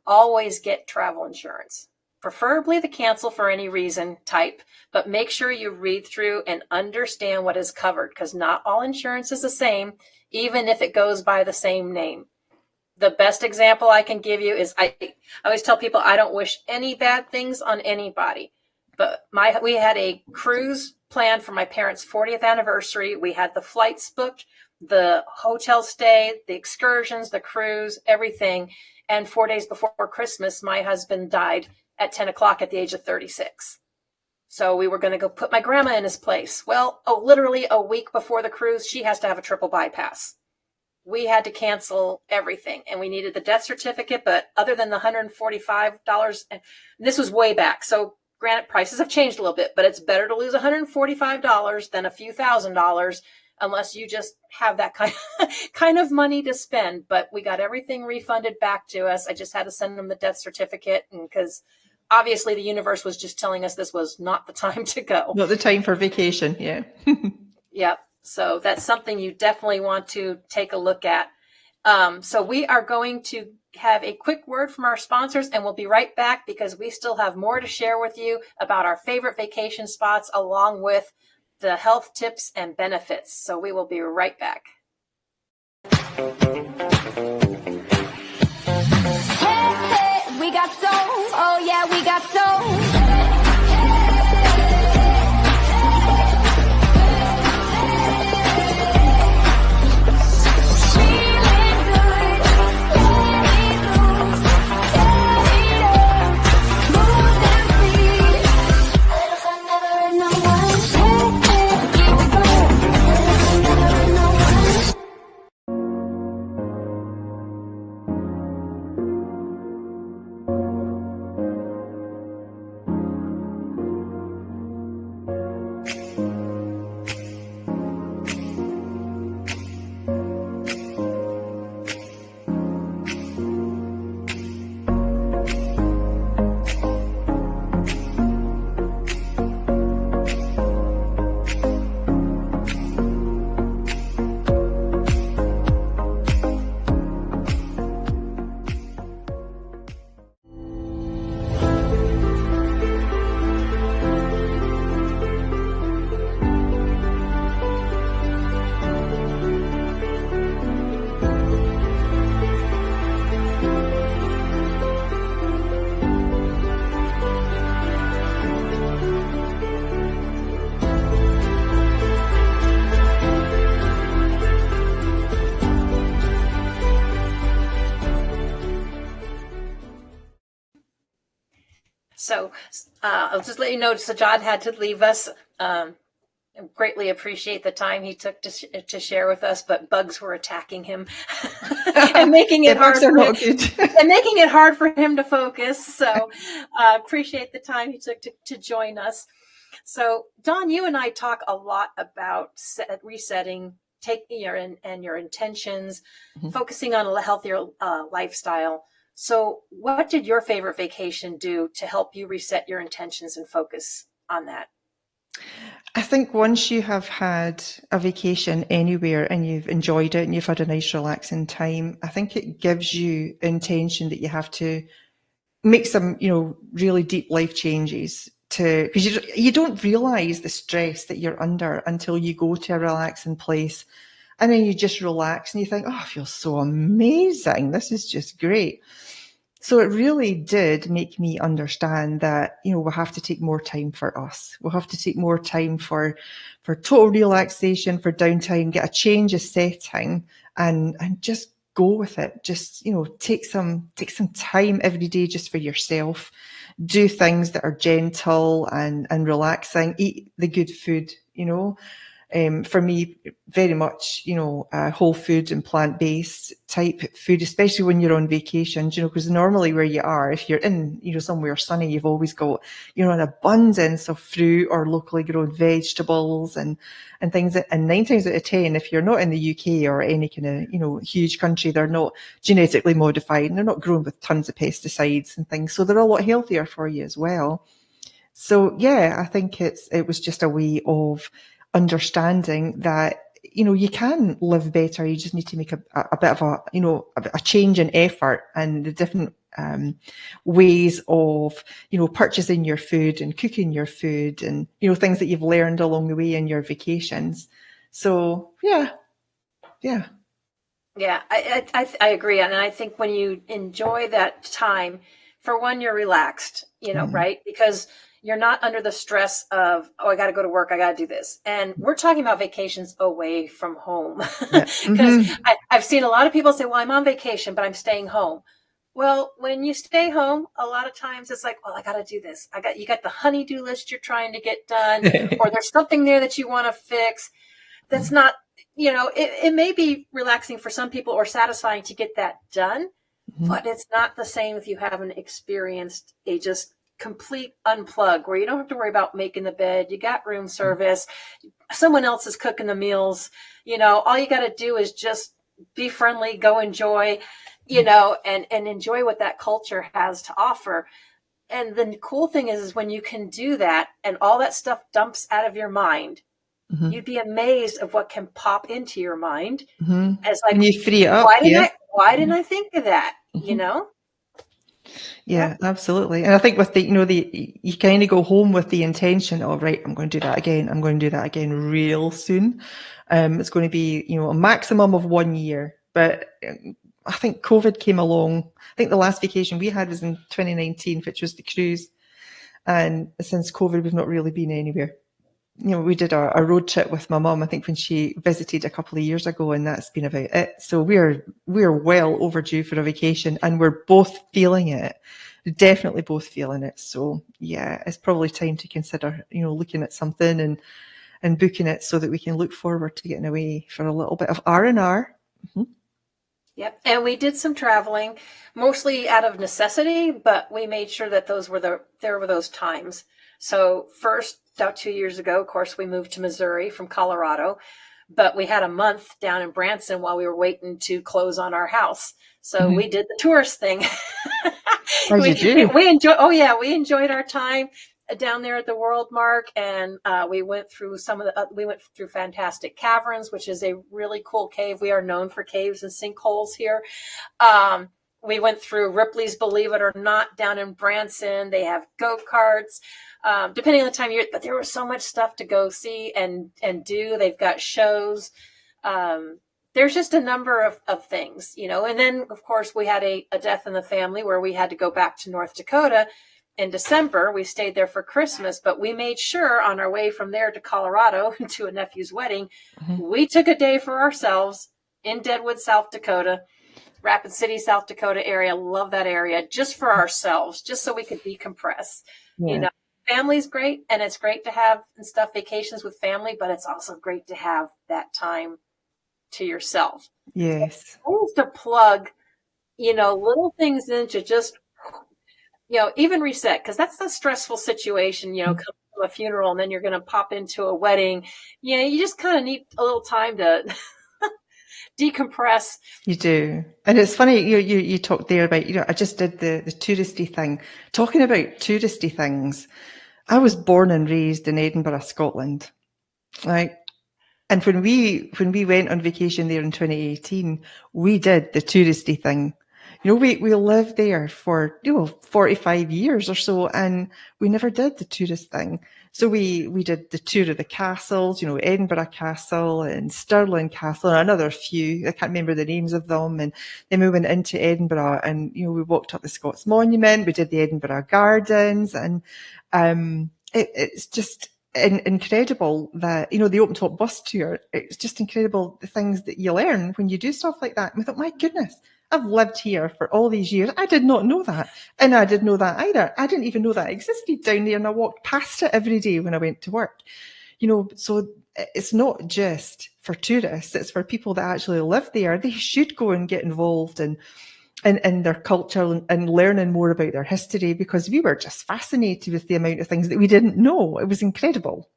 Always get travel insurance, preferably the cancel for any reason type, but make sure you read through and understand what is covered, because not all insurance is the same, even if it goes by the same name. The best example I can give you is I always tell people I don't wish any bad things on anybody, but we had a cruise planned for my parents' 40th anniversary. We had the flights booked, the hotel stay, the excursions, the cruise, everything. And 4 days before Christmas, my husband died at 10 o'clock at the age of 36. So we were going to go put my grandma in his place. Well, literally a week before the cruise, she has to have a triple bypass. We had to cancel everything, and we needed the death certificate. But other than the $145, and this was way back, so granted, prices have changed a little bit, but it's better to lose $145 than a few $1,000s, unless you just have that kind of money to spend. But we got everything refunded back to us. I just had to send them the death certificate, and because obviously the universe was just telling us this was not the time to go.
Not the time for vacation, yeah.
Yep. So that's something you definitely want to take a look at. So we are going to have a quick word from our sponsors, and we'll be right back because we still have more to share with you about our favorite vacation spots, along with the health tips and benefits. So we will be right back.
Hey, we got soul. Oh yeah, we got soul.
So I'll just let you know, Sajad had to leave us. Greatly appreciate the time he took to share with us, but bugs were attacking him and making it hard for him, and making it hard for him to focus. So appreciate the time he took to join us. So Dawn, you and I talk a lot about resetting, taking your intentions, focusing on a healthier lifestyle. So what did your favorite vacation do to help you reset your intentions and focus on that?
I think once you have had a vacation anywhere and you've enjoyed it and you've had a nice relaxing time, I think it gives you intention that you have to make some, really deep life changes because you don't realize the stress that you're under until you go to a relaxing place, and then you just relax and you think, oh, I feel so amazing. This is just great. So it really did make me understand that, we have to take more time for us. We'll have to take more time for total relaxation, for downtime, get a change of setting and just go with it. Just, take some time every day just for yourself. Do things that are gentle and relaxing. Eat the good food, For me, very much, whole food and plant-based type food, especially when you're on vacation, because normally where you are, if you're in, somewhere sunny, you've always got, an abundance of fruit or locally grown vegetables and things. And 9 times out of 10, if you're not in the UK or any kind of, huge country, they're not genetically modified and they're not grown with tons of pesticides and things. So they're a lot healthier for you as well. So yeah, I think it was just a way of understanding that, you can live better. You just need to make a bit of a change in effort, and the different ways of, purchasing your food and cooking your food, and, things that you've learned along the way in your vacations. So yeah.
Yeah, I agree. And I think when you enjoy that time, for one, you're relaxed, right? Because you're not under the stress of, oh, I got to go to work. I got to do this. And we're talking about vacations away from home.
Yeah.
Because I've seen a lot of people say, well, I'm on vacation, but I'm staying home. Well, when you stay home, a lot of times it's like, well, I got to do this. You got the honey-do list you're trying to get done, or there's something there that you want to fix. That's not, it may be relaxing for some people or satisfying to get that done, but it's not the same if you haven't experienced a just complete unplug where you don't have to worry about making the bed. You got room service. Someone else is cooking the meals. All you got to do is just be friendly, go enjoy, and enjoy what that culture has to offer. And the cool thing is when you can do that and all that stuff dumps out of your mind, you'd be amazed of what can pop into your mind. As like,
when you free it up,
why didn't I think of that?
Yeah, absolutely. And I think with you kind of go home with the intention of, right, I'm going to do that again. I'm going to do that again real soon. It's going to be, a maximum of 1 year. But I think COVID came along. I think the last vacation we had was in 2019, which was the cruise. And since COVID, we've not really been anywhere. We did a road trip with my mum, I think, when she visited a couple of years ago, and that's been about it. So we're well overdue for a vacation, and we're both feeling it. Definitely both feeling it. So yeah, it's probably time to consider, looking at something and booking it so that we can look forward to getting away for a little bit of R&R.
Yep. And we did some traveling, mostly out of necessity, but we made sure that there were those times. So first, about 2 years ago, of course, we moved to Missouri from Colorado, but we had a month down in Branson while we were waiting to close on our house. So we did the tourist thing. We enjoyed our time down there at the World Mark, and we went through we went through Fantastic Caverns, which is a really cool cave. We are known for caves and sinkholes here. We went through Ripley's Believe It or Not down in Branson. They have go-karts. Depending on the time of year, but there was so much stuff to go see and do. They've got shows. There's just a number of things, and then of course we had a death in the family where we had to go back to North Dakota in December. We stayed there for Christmas, but we made sure on our way from there to Colorado to a nephew's wedding, we took a day for ourselves in Deadwood, South Dakota, Rapid City, South Dakota area. Love that area, just for ourselves, just so we could decompress.
Yeah.
Family's great, and it's great to have vacations with family, but it's also great to have that time to yourself.
Yes.
So to plug, little things into just, even reset, because that's the stressful situation, come to a funeral and then you're going to pop into a wedding. You just kind of need a little time to decompress.
You do. And it's funny, you talked there about, I just did the touristy thing. Talking about touristy things, I was born and raised in Edinburgh, Scotland. Right. And when we went on vacation there in 2018, we did the touristy thing. We lived there for 45 years or so, and we never did the tourist thing. So we did the tour of the castles, Edinburgh Castle and Stirling Castle and another few. I can't remember the names of them. And then we went into Edinburgh, and we walked up the Scots Monument. We did the Edinburgh Gardens, and it's just incredible that, the open top bus tour. It's just incredible the things that you learn when you do stuff like that. And I thought, my goodness, I've lived here for all these years. I did not know that. And I didn't know that either. I didn't even know that existed down there. And I walked past it every day when I went to work. So it's not just for tourists. It's for people that actually live there. They should go and get involved in their culture and learning more about their history, because we were just fascinated with the amount of things that we didn't know. It was incredible.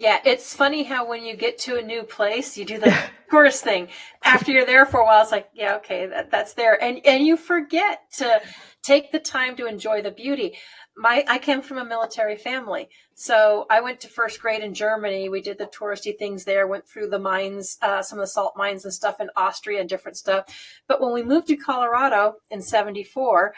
Yeah, it's funny how when you get to a new place, you do the tourist thing. After you're there for a while, it's like, yeah, okay, that's there. And you forget to take the time to enjoy the beauty. I came from a military family. So I went to first grade in Germany. We did the touristy things there, went through the mines, some of the salt mines and stuff in Austria and different stuff. But when we moved to Colorado in 74,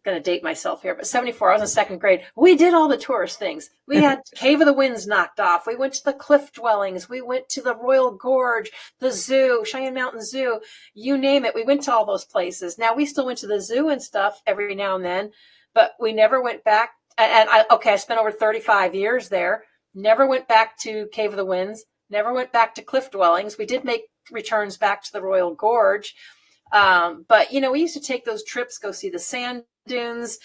going to date myself here, but 74, I was in second grade. We did all the tourist things. We had Cave of the Winds knocked off. We went to the cliff dwellings. We went to the Royal Gorge, the zoo, Cheyenne Mountain Zoo, you name it. We went to all those places. Now, we still went to the zoo and stuff every now and then, but we never went back. And I spent over 35 years there. Never went back to Cave of the Winds. Never went back to cliff dwellings. We did make returns back to the Royal Gorge. But, we used to take those trips, go see the sand dunes,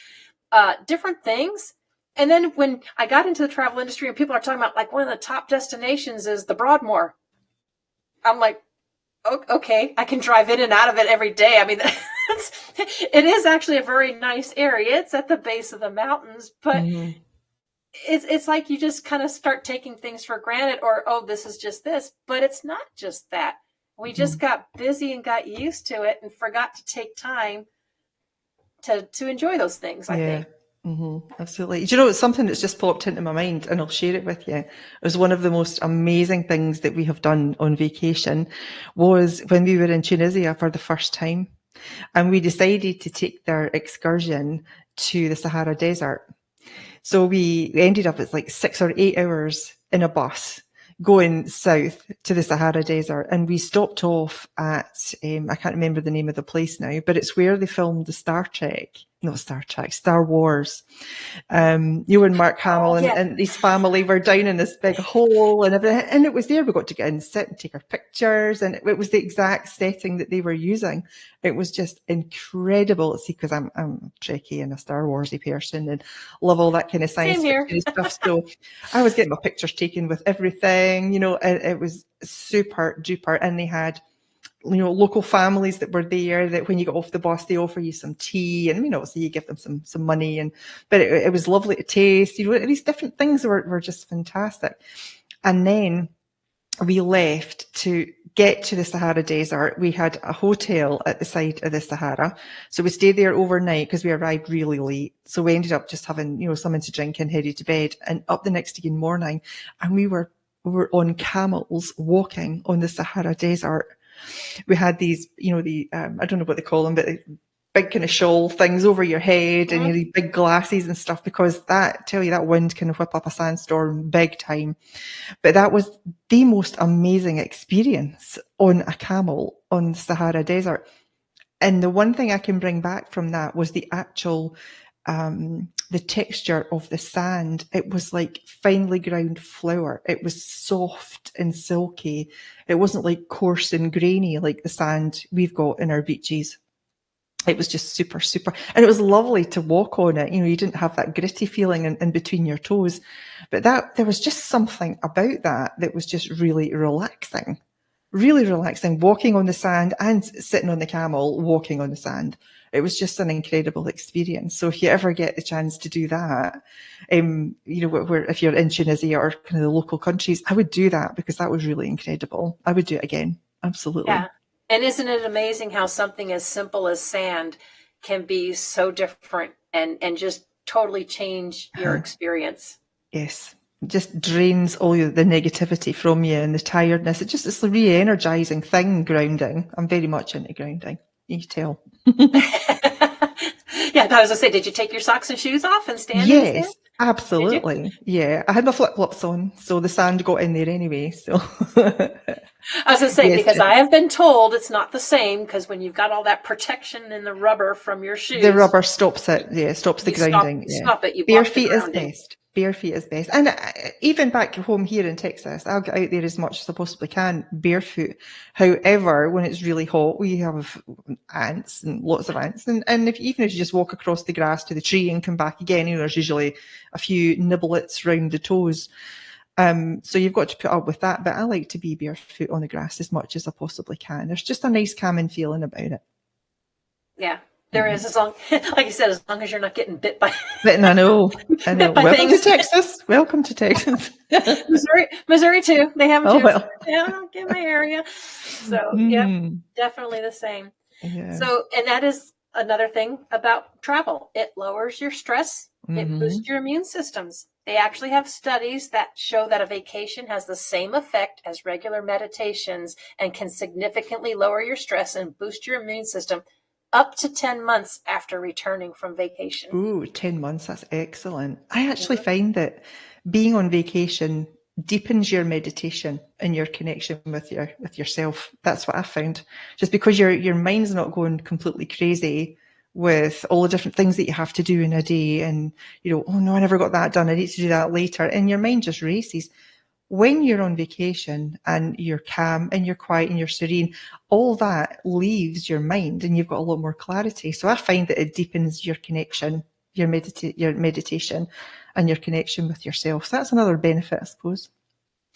different things. And then when I got into the travel industry and people are talking about like one of the top destinations is the Broadmoor, I'm like, okay, I can drive in and out of it every day. I mean, it is actually a very nice area. It's at the base of the mountains, but it's like you just kind of start taking things for granted, or, oh, this is just this, but it's not just that. We just got busy and got used to it and forgot to take time to enjoy those things, I think.
Absolutely. Do you know, it's something that's just popped into my mind, and I'll share it with you. It was one of the most amazing things that we have done on vacation was when we were in Tunisia for the first time, and we decided to take their excursion to the Sahara Desert. So we ended up, it's like 6 or 8 hours in a bus going south to the Sahara Desert, and we stopped off at I can't remember the name of the place now, but it's where they filmed the Star Wars. You and Mark Hamill and his family were down in this big hole and everything, and it was there we got to get in, sit and take our pictures, and it was the exact setting that they were using. It was just incredible to see, because I'm a Trekkie and a Star Warsy person and love all that kind of science fiction stuff. So I was getting my pictures taken with everything, it was super duper. And they had, local families that were there that when you got off the bus, they offer you some tea, and, so you give them some money, but it was lovely to taste. These different things were just fantastic. And then we left to get to the Sahara Desert. We had a hotel at the side of the Sahara. So we stayed there overnight because we arrived really late. So we ended up just having, something to drink and headed to bed, and up the next day in the morning. And we were on camels walking on the Sahara Desert. We had these, I don't know what they call them, but big kind of shawl things over your head, and these big glasses and stuff, because that wind can whip up a sandstorm big time. But that was the most amazing experience on a camel on the Sahara Desert. And the one thing I can bring back from that was the actual, the texture of the sand. It was like finely ground flour. It was soft and silky. It wasn't like coarse and grainy like the sand we've got in our beaches. It was just super, super. And it was lovely to walk on it. You didn't have that gritty feeling in between your toes. But there was just something about that was just really relaxing. Really relaxing, walking on the sand and sitting on the camel, walking on the sand. It was just an incredible experience. So if you ever get the chance to do that, if you're in Tunisia or kind of the local countries, I would do that, because that was really incredible. I would do it again. Absolutely.
Yeah. And isn't it amazing how something as simple as sand can be so different and just totally change your experience?
Yes. It just drains all the negativity from you and the tiredness. It's a re-energizing thing, grounding. I'm very much into grounding. You can tell.
Yeah, I was going to say, did you take your socks and shoes off and stand in the sand?
Yes, absolutely. Yeah, I had my flip-flops on, so the sand got in there anyway. So
I was going to say, because I have been told it's not the same, because when you've got all that protection in the rubber from your shoes,
the rubber stops it. Yeah, stops the grounding.
Stop it. You
bare feet is best. Bare feet is best. And even back home here in Texas, I'll get out there as much as I possibly can barefoot. However, when it's really hot, we have ants and lots of ants. And even if you just walk across the grass to the tree and come back again, there's usually a few nibblets round the toes. So you've got to put up with that. But I like to be barefoot on the grass as much as I possibly can. There's just a nice calming feeling about it.
Yeah. There is, as long, like you said, as long as you're not getting bit by
I know.
bit by
Welcome to
things.
Texas. Welcome to Texas.
Missouri too. They have them
Oh,
too.
well.
Yeah, I don't get my area. So, yep, definitely the same.
Yeah.
So, and that is another thing about travel. It lowers your stress. It boosts your immune systems. They actually have studies that show that a vacation has the same effect as regular meditations and can significantly lower your stress and boost your immune system up to 10 months after returning from vacation.
Ooh, 10 months. That's excellent. I actually find that being on vacation deepens your meditation and your connection with yourself. That's what I found. Just because your mind's not going completely crazy with all the different things that you have to do in a day, and oh no, I never got that done, I need to do that later, and your mind just races. When you're on vacation and you're calm and you're quiet and you're serene, all that leaves your mind and you've got a lot more clarity. So I find that it deepens your connection, your meditation and your connection with yourself. So that's another benefit, I suppose.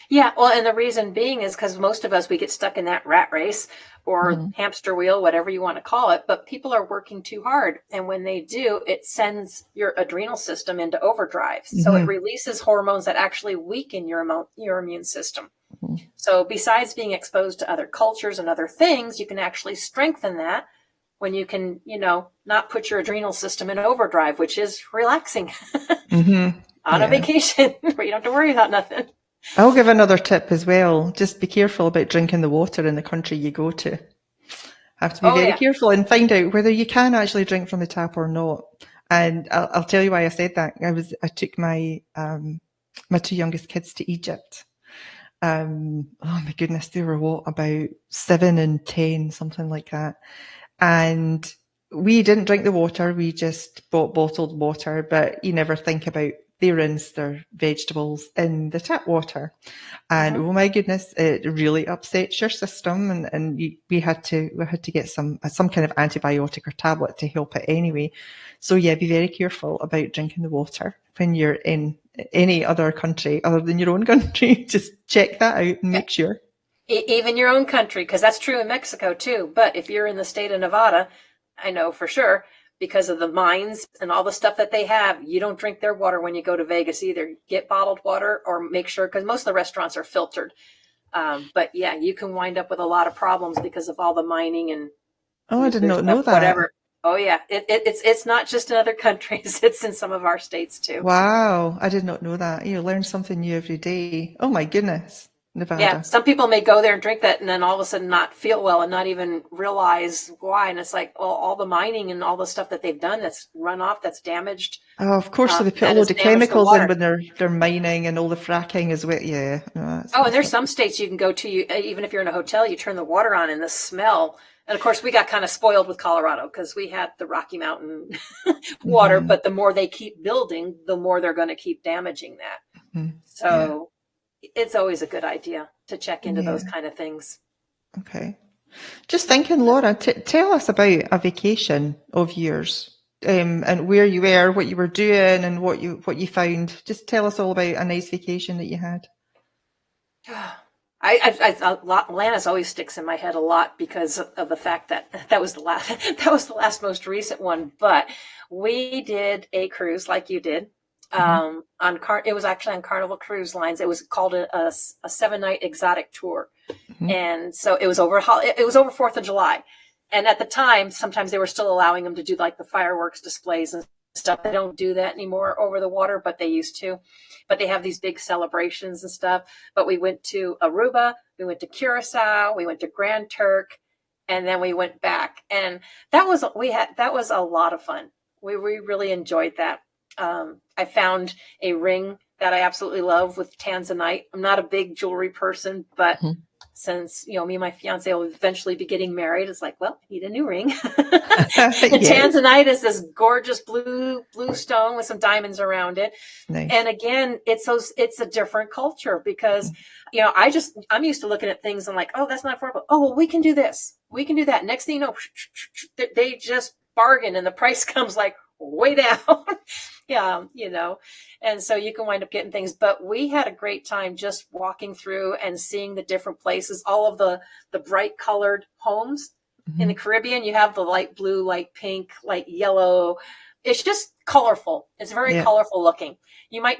Yeah, well, and the reason being is because most of us, we get stuck in that rat race or hamster wheel, whatever you want to call it, but people are working too hard. And when they do, it sends your adrenal system into overdrive. So it releases hormones that actually weaken your immune system. So besides being exposed to other cultures and other things, you can actually strengthen that when you can, not put your adrenal system in overdrive, which is relaxing on a vacation where you don't have to worry about nothing.
I'll give another tip as well. Just be careful about drinking the water in the country you go to. Have to be very careful and find out whether you can actually drink from the tap or not. And I'll tell you why I said that. I took my my two youngest kids to Egypt. Oh my goodness, they were about 7 and 10, something like that. And we didn't drink the water. We just bought bottled water, but you never think about they rinse their vegetables in the tap water. And oh my goodness, it really upsets your system. And we had to get some kind of antibiotic or tablet to help it anyway. So yeah, be very careful about drinking the water when you're in any other country other than your own country. Just check that out and make sure.
Even your own country, because that's true in Mexico too. But if you're in the state of Nevada, I know for sure, because of the mines and all the stuff that they have, you don't drink their water when you go to Vegas either. Get bottled water or make sure, because most of the restaurants are filtered. But yeah, you can wind up with a lot of problems because of all the mining and
I did not know that.
Whatever. Oh yeah, it's not just in other countries; it's in some of our states too.
Wow, I did not know that. You learn something new every day. Oh my goodness, Nevada.
Yeah, some people may go there and drink that and then all of a sudden not feel well and not even realize why. And it's like, well, all the mining and all the stuff that they've done that's run off, that's damaged.
Oh, of course, so they put a load of chemicals in when they're mining and all the fracking is wet. Yeah. No,
and there's some states you can go to, even if you're in a hotel, you turn the water on and the smell. And of course, we got kind of spoiled with Colorado because we had the Rocky Mountain water, but the more they keep building, the more they're going to keep damaging that. So it's always a good idea to check into those kind of things.
Okay. Just thinking, Laura, tell us about a vacation of yours, and where you were, what you were doing, and what you found. Just tell us all about a nice vacation that you had.
Atlantis always sticks in my head a lot because of the fact that was the last most recent one. But we did a cruise like you did. It was actually on Carnival Cruise Lines. It was called a 7-night exotic tour. And so it was over 4th of July. And at the time, sometimes they were still allowing them to do like the fireworks displays and stuff. They don't do that anymore over the water, but they used to. But they have these big celebrations and stuff. But we went to Aruba, we went to Curacao, we went to Grand Turk, and then we went back. And that was a lot of fun. We really enjoyed that. I found a ring that I absolutely love with tanzanite. I'm not a big jewelry person, but since, me and my fiance will eventually be getting married, it's like, well, I need a new ring. Tanzanite is this gorgeous blue stone with some diamonds around it. Nice. And again, it's a different culture because, I'm used to looking at things and like, oh, that's not affordable. Oh, well, we can do this. We can do that. Next thing you know, they just bargain and the price comes like way down. And so you can wind up getting things, but we had a great time just walking through and seeing the different places, all of the bright colored homes. In the Caribbean, you have the light blue, light pink, light yellow. It's just colorful. It's very colorful looking. You might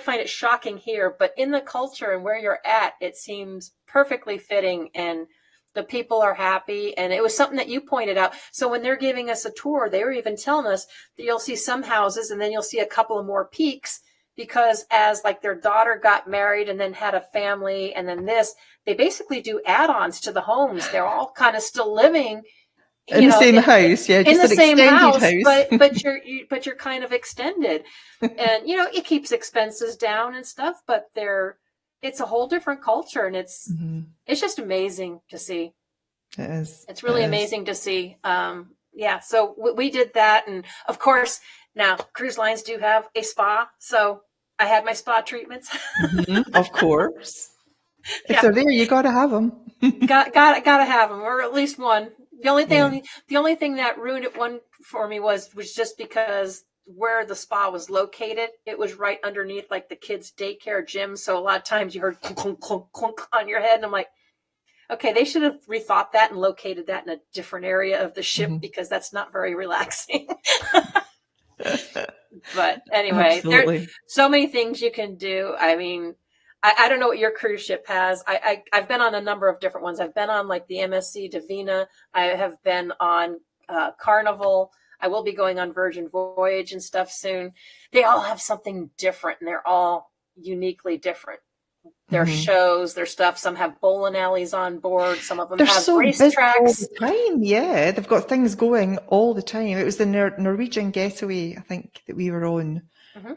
find it shocking here, but in the culture and where you're at, it seems perfectly fitting, and the people are happy. And it was something that you pointed out. So when they're giving us a tour, they were even telling us that you'll see some houses and then you'll see a couple of more peaks, because as like their daughter got married and then had a family and then this, they basically do add-ons to the homes. They're all kind of still living
in the same house, yeah,
in
just
the
an
same
extended
house,
house.
but you're kind of extended, and it keeps expenses down and stuff. But it's a whole different culture, and it's just amazing to see.
It is.
It's really amazing to see. Yeah, so we did that, and of course now cruise lines do have a spa, so I had my spa treatments.
Of course. If they're there, you got to have them.
Gotta have them, or at least one. The only thing that ruined it for me was just because where the spa was located, it was right underneath like the kids' daycare gym. So a lot of times you heard clunk, clunk, clunk on your head, and I'm like, okay, they should have rethought that and located that in a different area of the ship, because that's not very relaxing. But anyway, there's so many things you can do. I mean, I don't know what your cruise ship has. I've been on a number of different ones. I've been on like the MSC Divina. I have been on Carnival. I will be going on Virgin Voyage and stuff soon. They all have something different, and they're all uniquely different. Their shows, their stuff. Some have bowling alleys on board. Some of them have racetracks.
All the time, yeah. They've got things going all the time. It was the Norwegian Getaway, I think, that we were on.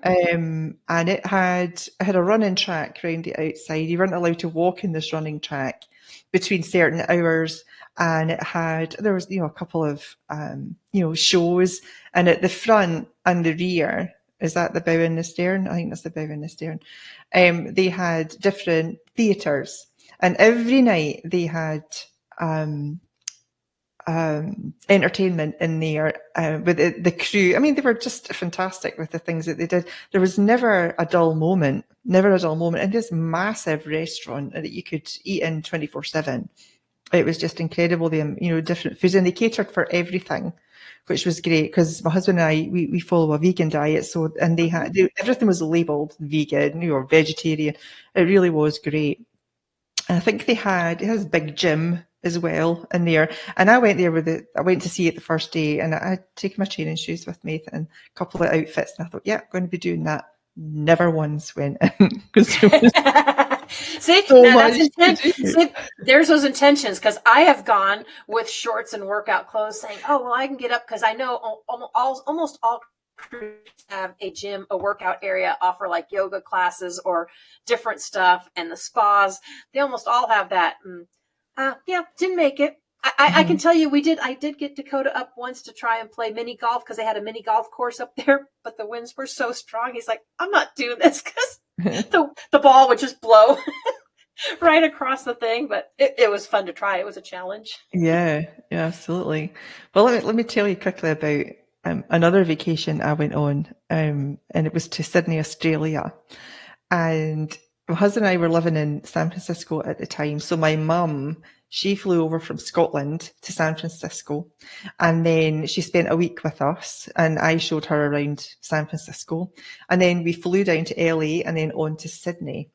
And it had a running track around the outside. You weren't allowed to walk in this running track between certain hours. And there was a couple of, shows. And at the front and the rear, is that the bow and the stern? I think that's the bow and the stern. They had different theatres, and every night they had entertainment in there with the crew. I mean, they were just fantastic with the things that they did. There was never a dull moment. And this massive restaurant that you could eat in 24/7. It was just incredible. The different foods, and they catered for everything, which was great, because my husband and I, we follow a vegan diet. So, and everything was labelled vegan or vegetarian. It really was great. And I think it has a big gym as well in there. And I went there I went to see it the first day, and I had taken my training shoes with me and a couple of outfits. And I thought, I'm going to be doing that. Never once went in.
See, that's See, there's those intentions, because I have gone with shorts and workout clothes saying, oh, well, I can get up, because I know almost all cruises have a gym, a workout area, offer like yoga classes or different stuff, and the spas, they almost all have that. Didn't make it. I can tell you I did get Dakota up once to try and play mini golf, because they had a mini golf course up there, but the winds were so strong. He's like, I'm not doing this, because the ball would just blow right across the thing. But it was fun to try. It was a challenge. Yeah,
absolutely. Well, let me tell you quickly about another vacation I went on, and it was to Sydney, Australia. And my husband and I were living in San Francisco at the time. So my mum, she flew over from Scotland to San Francisco, and then she spent a week with us, and I showed her around San Francisco. And then we flew down to LA and then on to Sydney.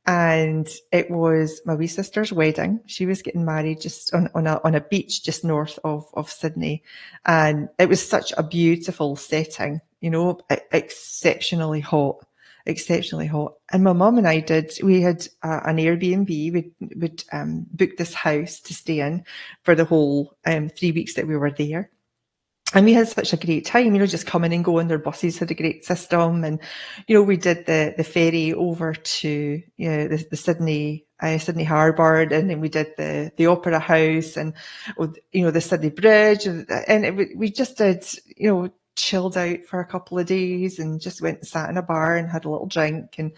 And it was my wee sister's wedding. She was getting married just on a beach just north of Sydney. And it was such a beautiful setting, exceptionally hot. And my mum and I we had an Airbnb. We'd booked this house to stay in for the whole 3 weeks that we were there. And we had such a great time, just coming and going. Their buses had a great system. And, we did the ferry over to, the Sydney Harbour. And then we did the Opera House and, the Sydney Bridge. And we just did, chilled out for a couple of days and just went and sat in a bar and had a little drink and,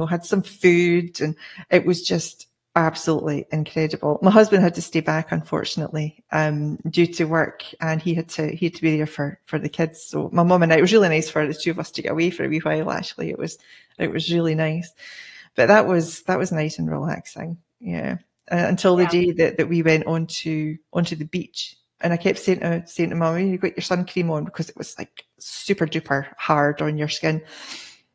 had some food. And it was just absolutely incredible. My husband had to stay back, unfortunately, due to work, and he had to be there for the kids. So my mum and I, it was really nice for the two of us to get away for a wee while. Actually, it was really nice. But that was nice and relaxing. Yeah. until the
Yeah.
day that we went onto the beach. And I kept saying to Mummy, you got your sun cream on, because it was like super duper hard on your skin.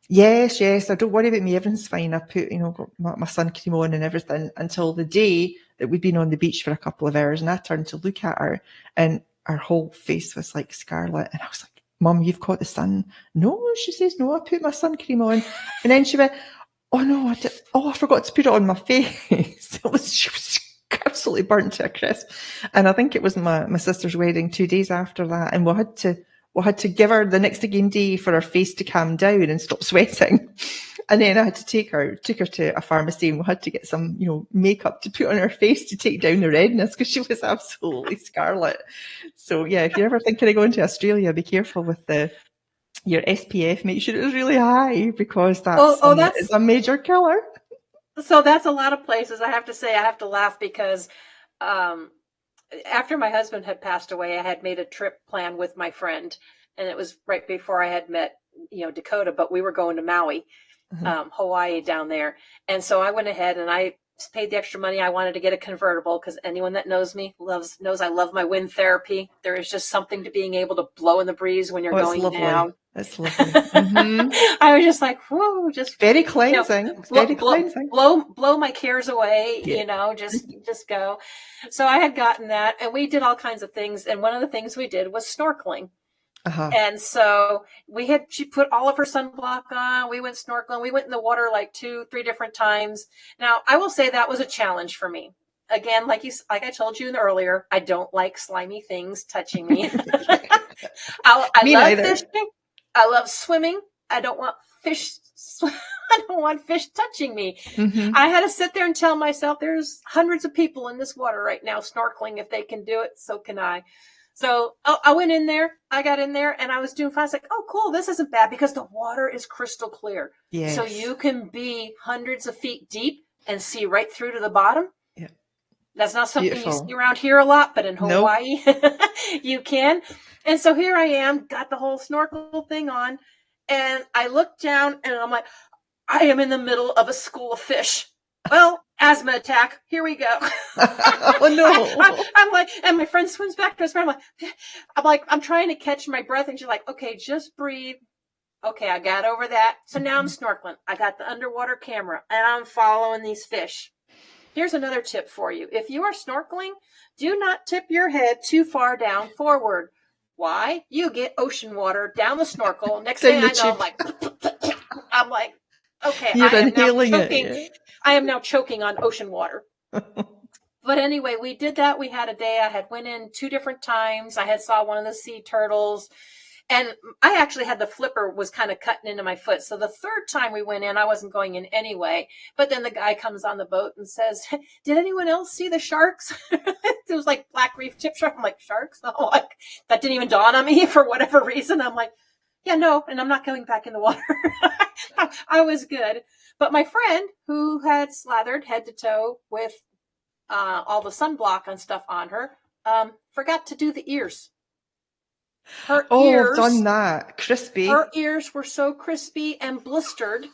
Yes, I don't worry about me. Everything's fine. I put, got my sun cream on and everything, until the day that we'd been on the beach for a couple of hours, and I turned to look at her and her whole face was like scarlet. And I was like, Mum, you've caught the sun. No, she says, no, I put my sun cream on. And then she went, oh no, I forgot to put it on my face. She was absolutely burnt to a crisp. And I think it was my sister's wedding 2 days after that. And we had to give her the next again day for her face to calm down and stop sweating. And then I had to took her to a pharmacy, and we had to get some, makeup to put on her face to take down the redness, because she was absolutely scarlet. So yeah, if you're ever thinking of going to Australia, be careful with your SPF. Make sure it's really high, because it's a major killer.
So that's a lot of places. I have to say, I have to laugh because after my husband had passed away, I had made a trip plan with my friend, and it was right before I had met, Dakota, but we were going to Maui, Hawaii, down there. And so I went ahead and I paid the extra money. I wanted to get a convertible, because anyone that knows me knows I love my wind therapy. There is just something to being able to blow in the breeze when you're going down.
It's lovely. Mm-hmm.
I was just like, whoa, just
very cleansing. Cleansing.
Blow my cares away, just go. So I had gotten that, and we did all kinds of things. And one of the things we did was snorkeling. Uh-huh. And so she put all of her sunblock on. We went snorkeling. We went in the water like 2-3 different times. Now, I will say that was a challenge for me. Again, like I told you earlier, I don't like slimy things touching me. I love fishing. I love swimming. I don't want fish. I don't want fish touching me. Mm-hmm. I had to sit there and tell myself, there's hundreds of people in this water right now snorkeling. If they can do it, so can I. So I went in there, I got in there, and I was doing fine. I was like, oh, cool, this isn't bad, because the water is crystal clear. Yes. So you can be hundreds of feet deep and see right through to the bottom. Yeah. That's not something you see around here a lot, but in Hawaii, you can. And so here I am, got the whole snorkel thing on, and I look down, and I'm like, I am in the middle of a school of fish. Well, asthma attack. Here we go.
Oh no!
I'm like, and my friend swims back to us. I'm like, I'm trying to catch my breath, and she's like, okay, just breathe. Okay, I got over that. So now I'm snorkeling. I got the underwater camera, and I'm following these fish. Here's another tip for you: if you are snorkeling, do not tip your head too far down forward. Why? You get ocean water down the snorkel. Next thing I know, I'm like, okay, I am now choking on ocean water. But anyway, we did that. We had a day. I had went in 2 different times. I had saw one of the sea turtles, and I actually had the flipper was kind of cutting into my foot. So the 3rd time we went in, I wasn't going in anyway. But then the guy comes on the boat and says, did anyone else see the sharks? It was like black reef tip shark. I'm like, sharks? Oh, like, that didn't even dawn on me for whatever reason. I'm like, yeah, no, and I'm not going back in the water. I was good. But my friend, who had slathered head to toe with all the sunblock and stuff on her, forgot to do the ears. Her ears,
I've done that. Crispy.
Her ears were so crispy and blistered.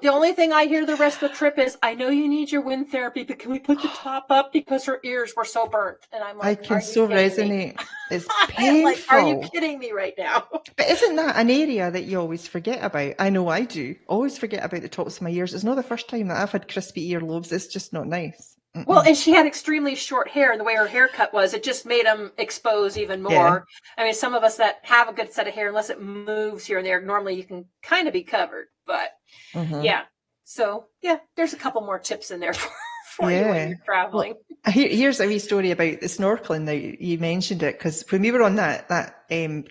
The only thing I hear the rest of the trip is, I know you need your wind therapy, but can we put the top up, because her ears were so burnt? And I'm like,
I can so resonate. It's painful.
Like, are you kidding me right now?
But isn't that an area that you always forget about? I know I do. Always forget about the tops of my ears. It's not the first time that I've had crispy earlobes. It's just not nice. Mm-mm.
Well, and she had extremely short hair, and the way her haircut was, it just made them expose even more. Yeah. I mean, some of us that have a good set of hair, unless it moves here and there, normally you can kind of be covered. But yeah. So yeah, there's a couple more tips in there for you when you're traveling.
Well, here's a wee story about the snorkeling. Now you mentioned it, because when we were on that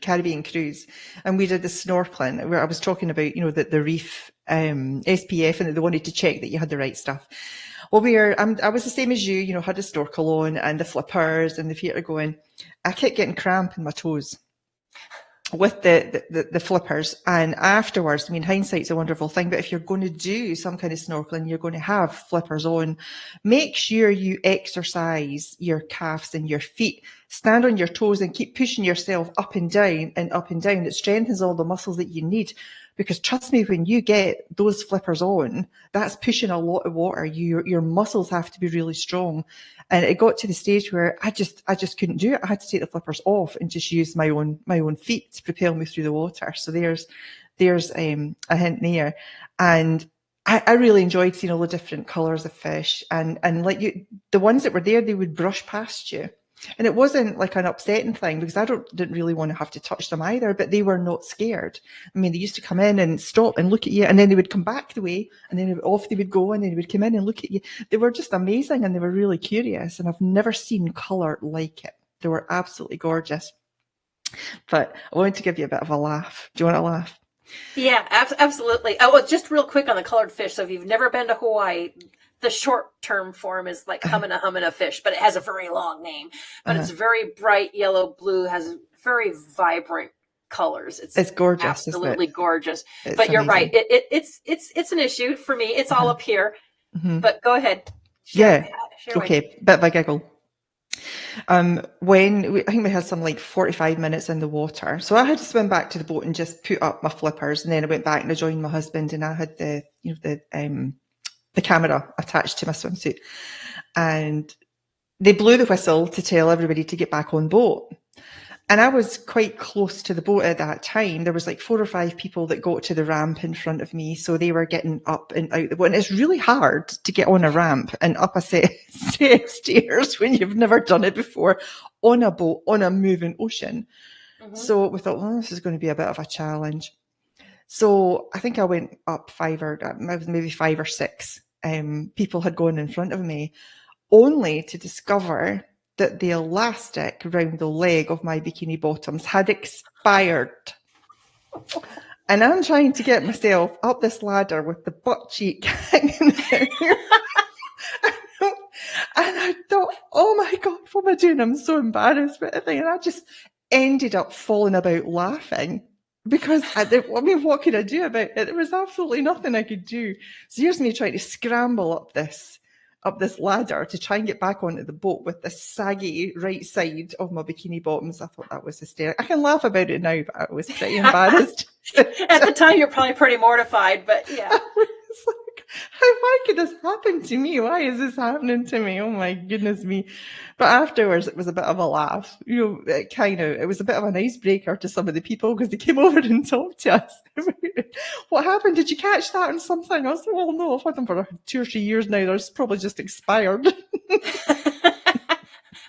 Caribbean cruise and we did the snorkeling, where I was talking about, the reef SPF, and they wanted to check that you had the right stuff. Well, I was the same as you, had a snorkel on and the flippers and the feet are going. I kept getting cramp in my toes with the flippers. And afterwards, I mean, hindsight's a wonderful thing, but if you're going to do some kind of snorkeling, you're going to have flippers on. Make sure you exercise your calves and your feet stand on your toes and keep pushing yourself up and down and up and down. It strengthens all the muscles that you need. Because trust me, when you get those flippers on, that's pushing a lot of water. Your muscles have to be really strong. And it got to the stage where I just couldn't do it. I had to take the flippers off and just use my own feet to propel me through the water. So there's a hint there. And I really enjoyed seeing all the different colours of fish, and like the ones that were there, they would brush past you. And it wasn't like an upsetting thing, because I didn't really want to have to touch them either, but they were not scared. I mean, they used to come in and stop and look at you, and then they would come back the way, and then off they would go, and then they would come in and look at you. They were just amazing, and they were really curious, and I've never seen colour like it. They were absolutely gorgeous. But I wanted to give you a bit of a laugh. Do you want a laugh?
Yeah, absolutely. Oh, well, just real quick on the colored fish. So if you've never been to Hawaii, the short-term form is like humana fish, but it has a very long name. But it's very bright yellow, blue, has very vibrant colors. It's
gorgeous,
absolutely
isn't it?
gorgeous.
It's
but you're
amazing.
right. It's an issue for me. It's all up here. But go ahead.
Share
away.
Bit of a giggle. I think we had some like 45 minutes in the water. So I had to swim back to the boat and just put up my flippers. And then I went back and I joined my husband, and I had the camera attached to my swimsuit. And they blew the whistle to tell everybody to get back on boat. And I was quite close to the boat at that time. There was like 4 or 5 people that got to the ramp in front of me. So they were getting up and out the boat. And it's really hard to get on a ramp and up a set of stairs when you've never done it before on a boat, on a moving ocean. So we thought, well, this is going to be a bit of a challenge. So I think I went up 5 or 6 people had gone in front of me, only to discover that the elastic around the leg of my bikini bottoms had expired. And I'm trying to get myself up this ladder with the butt cheek hanging out. And I thought, oh my God, what am I doing? I'm so embarrassed. And I just ended up falling about laughing. Because, what could I do about it? There was absolutely nothing I could do. So here's me trying to scramble up this ladder to try and get back onto the boat with the saggy right side of my bikini bottoms. I thought that was hysterical. I can laugh about it now, but I was pretty embarrassed.
At the time, you're probably pretty mortified, but yeah.
It's like, why could this happen to me? Why is this happening to me? Oh my goodness me. But afterwards, it was a bit of a laugh. It was a bit of an icebreaker to some of the people, because they came over and talked to us. What happened? Did you catch that on something? I was like, well, no, I've had them for 2 or 3 years now. They're probably just expired.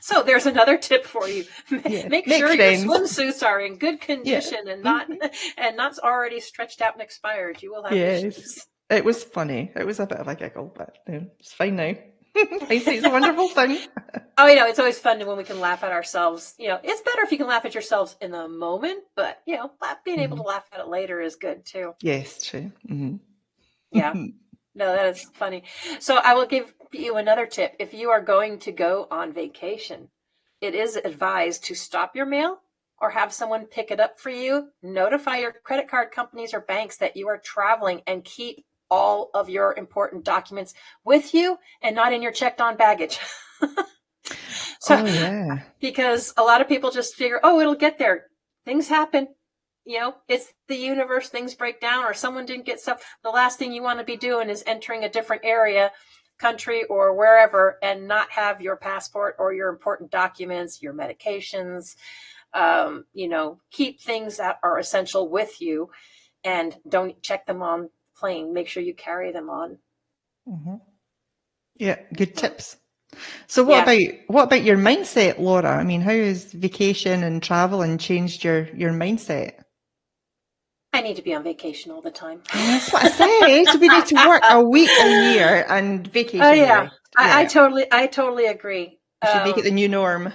So there's another tip for you. Make sure
friends.
your swimsuits are in good condition and not already stretched out and expired. You will have issues.
It was funny. It was a bit of a giggle, but it's fine now. It's a wonderful thing.
Oh, it's always fun when we can laugh at ourselves. It's better if you can laugh at yourselves in the moment, but being able to laugh at it later is good too.
Yes, true. Mm-hmm.
Yeah. No, that is funny. So I will give you another tip. If you are going to go on vacation, it is advised to stop your mail or have someone pick it up for you. Notify your credit card companies or banks that you are traveling, and keep all of your important documents with you and not in your checked on baggage. Because a lot of people just figure, it'll get there. Things happen. It's the universe, things break down, or someone didn't get stuff. The last thing you want to be doing is entering a different area, country, or wherever, and not have your passport or your important documents, your medications. Keep things that are essential with you, and don't check them on plane. Make sure you carry them on.
Mm-hmm. Yeah, good tips. So what about your mindset, Laura? I mean, how has vacation and traveling changed your mindset?
I need to be on vacation all the time.
That's what I said. We need to work a week a year and vacation.
Oh yeah, I totally agree.
You should make it the new norm.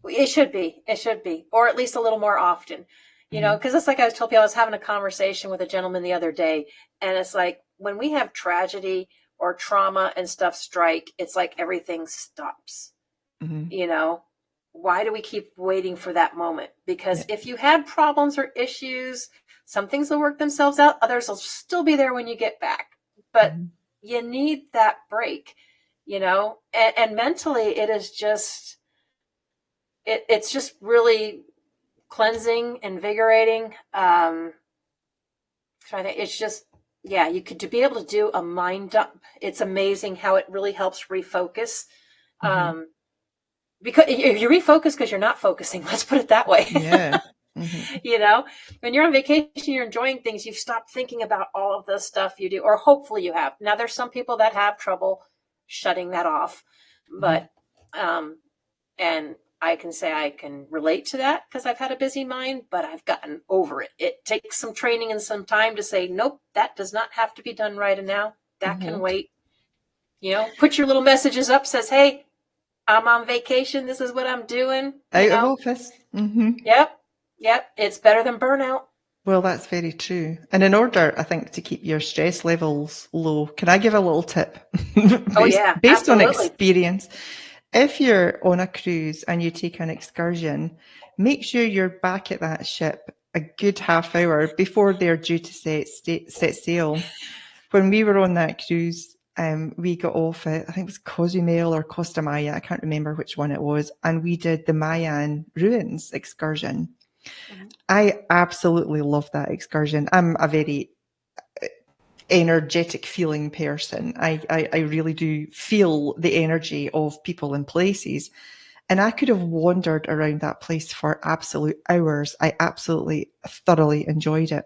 It should be, or at least a little more often. Because it's like I was told people. I was having a conversation with a gentleman the other day, and it's like when we have tragedy or trauma and stuff strike, it's like everything stops. Mm-hmm. Why do we keep waiting for that moment? Because if you had problems or issues, some things will work themselves out. Others will still be there when you get back. But you need that break, and mentally it is just, it's just really cleansing, invigorating. It's just, yeah, you could to be able to do a mind dump. It's amazing how it really helps refocus. Because if you refocus because you're not focusing, let's put it that way.
Yeah.
You know, when you're on vacation, you're enjoying things, you've stopped thinking about all of the stuff you do, or hopefully you have. Now, there's some people that have trouble shutting that off, but, and I can say I can relate to that because I've had a busy mind, but I've gotten over it. It takes some training and some time to say, nope, that does not have to be done right now. That can wait. You know, put your little messages up, says, hey, I'm on vacation. This is what I'm doing.
Out of office.
Yep. It's better than burnout.
Well, that's very true. And in order, I think, to keep your stress levels low, can I give a little tip? Based on experience. If you're on a cruise and you take an excursion, make sure you're back at that ship a good half hour before they're due to set sail. When we were on that cruise, we got off at, I think it was Cozumel or Costa Maya, I can't remember which one it was, and we did the Mayan ruins excursion. I absolutely love that excursion. I'm a very energetic feeling person. I really do feel the energy of people and places. And I could have wandered around that place for absolute hours. I absolutely thoroughly enjoyed it.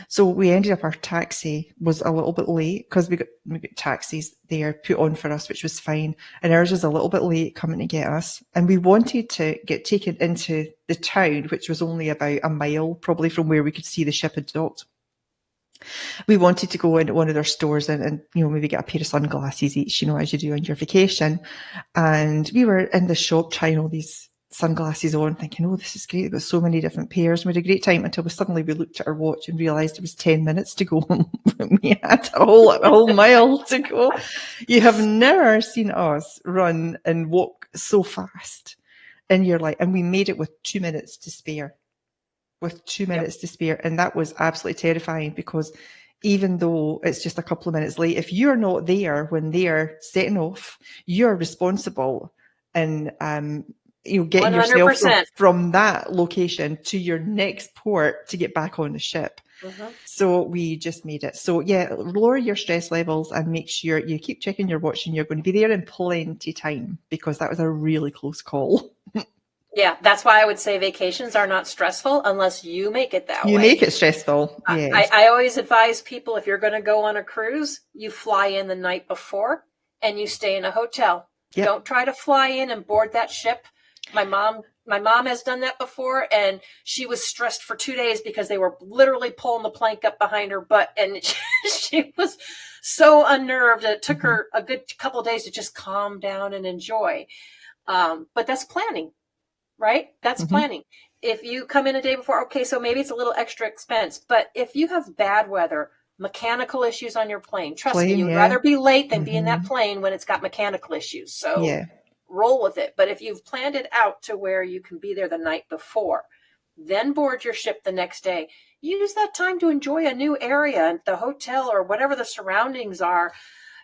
So we ended up, our taxi was a little bit late because we got taxis there put on for us, which was fine. And ours was a little bit late coming to get us. And we wanted to get taken into the town, which was only about a mile probably from where we could see the ship had docked. We wanted to go into one of their stores and maybe get a pair of sunglasses each, as you do on your vacation. And we were in the shop trying all these sunglasses on, thinking, oh, this is great. They've got so many different pairs. And we had a great time until we looked at our watch and realised it was 10 minutes to go. We had a whole mile to go. You have never seen us run and walk so fast. And we made it with 2 minutes to spare. And that was absolutely terrifying because even though it's just a couple of minutes late, if you're not there when they're setting off, you're responsible in getting 100%. Yourself from that location to your next port to get back on the ship. So we just made it. So yeah, lower your stress levels and make sure you keep checking your watch and you're going to be there in plenty time, because that was a really close call.
Yeah, that's why I would say vacations are not stressful unless you make it that way.
You make it stressful. Yes.
I always advise people, if you're going to go on a cruise, you fly in the night before and you stay in a hotel. Yep. Don't try to fly in and board that ship. My mom has done that before, and she was stressed for 2 days because they were literally pulling the plank up behind her butt, and she was so unnerved. It took her a good couple of days to just calm down and enjoy. But that's planning. Right? That's planning. If you come in a day before, okay, so maybe it's a little extra expense. But if you have bad weather, mechanical issues on your plane, trust me, you'd rather be late than be in that plane when it's got mechanical issues. So roll with it. But if you've planned it out to where you can be there the night before, then board your ship the next day, use that time to enjoy a new area, the hotel or whatever the surroundings are,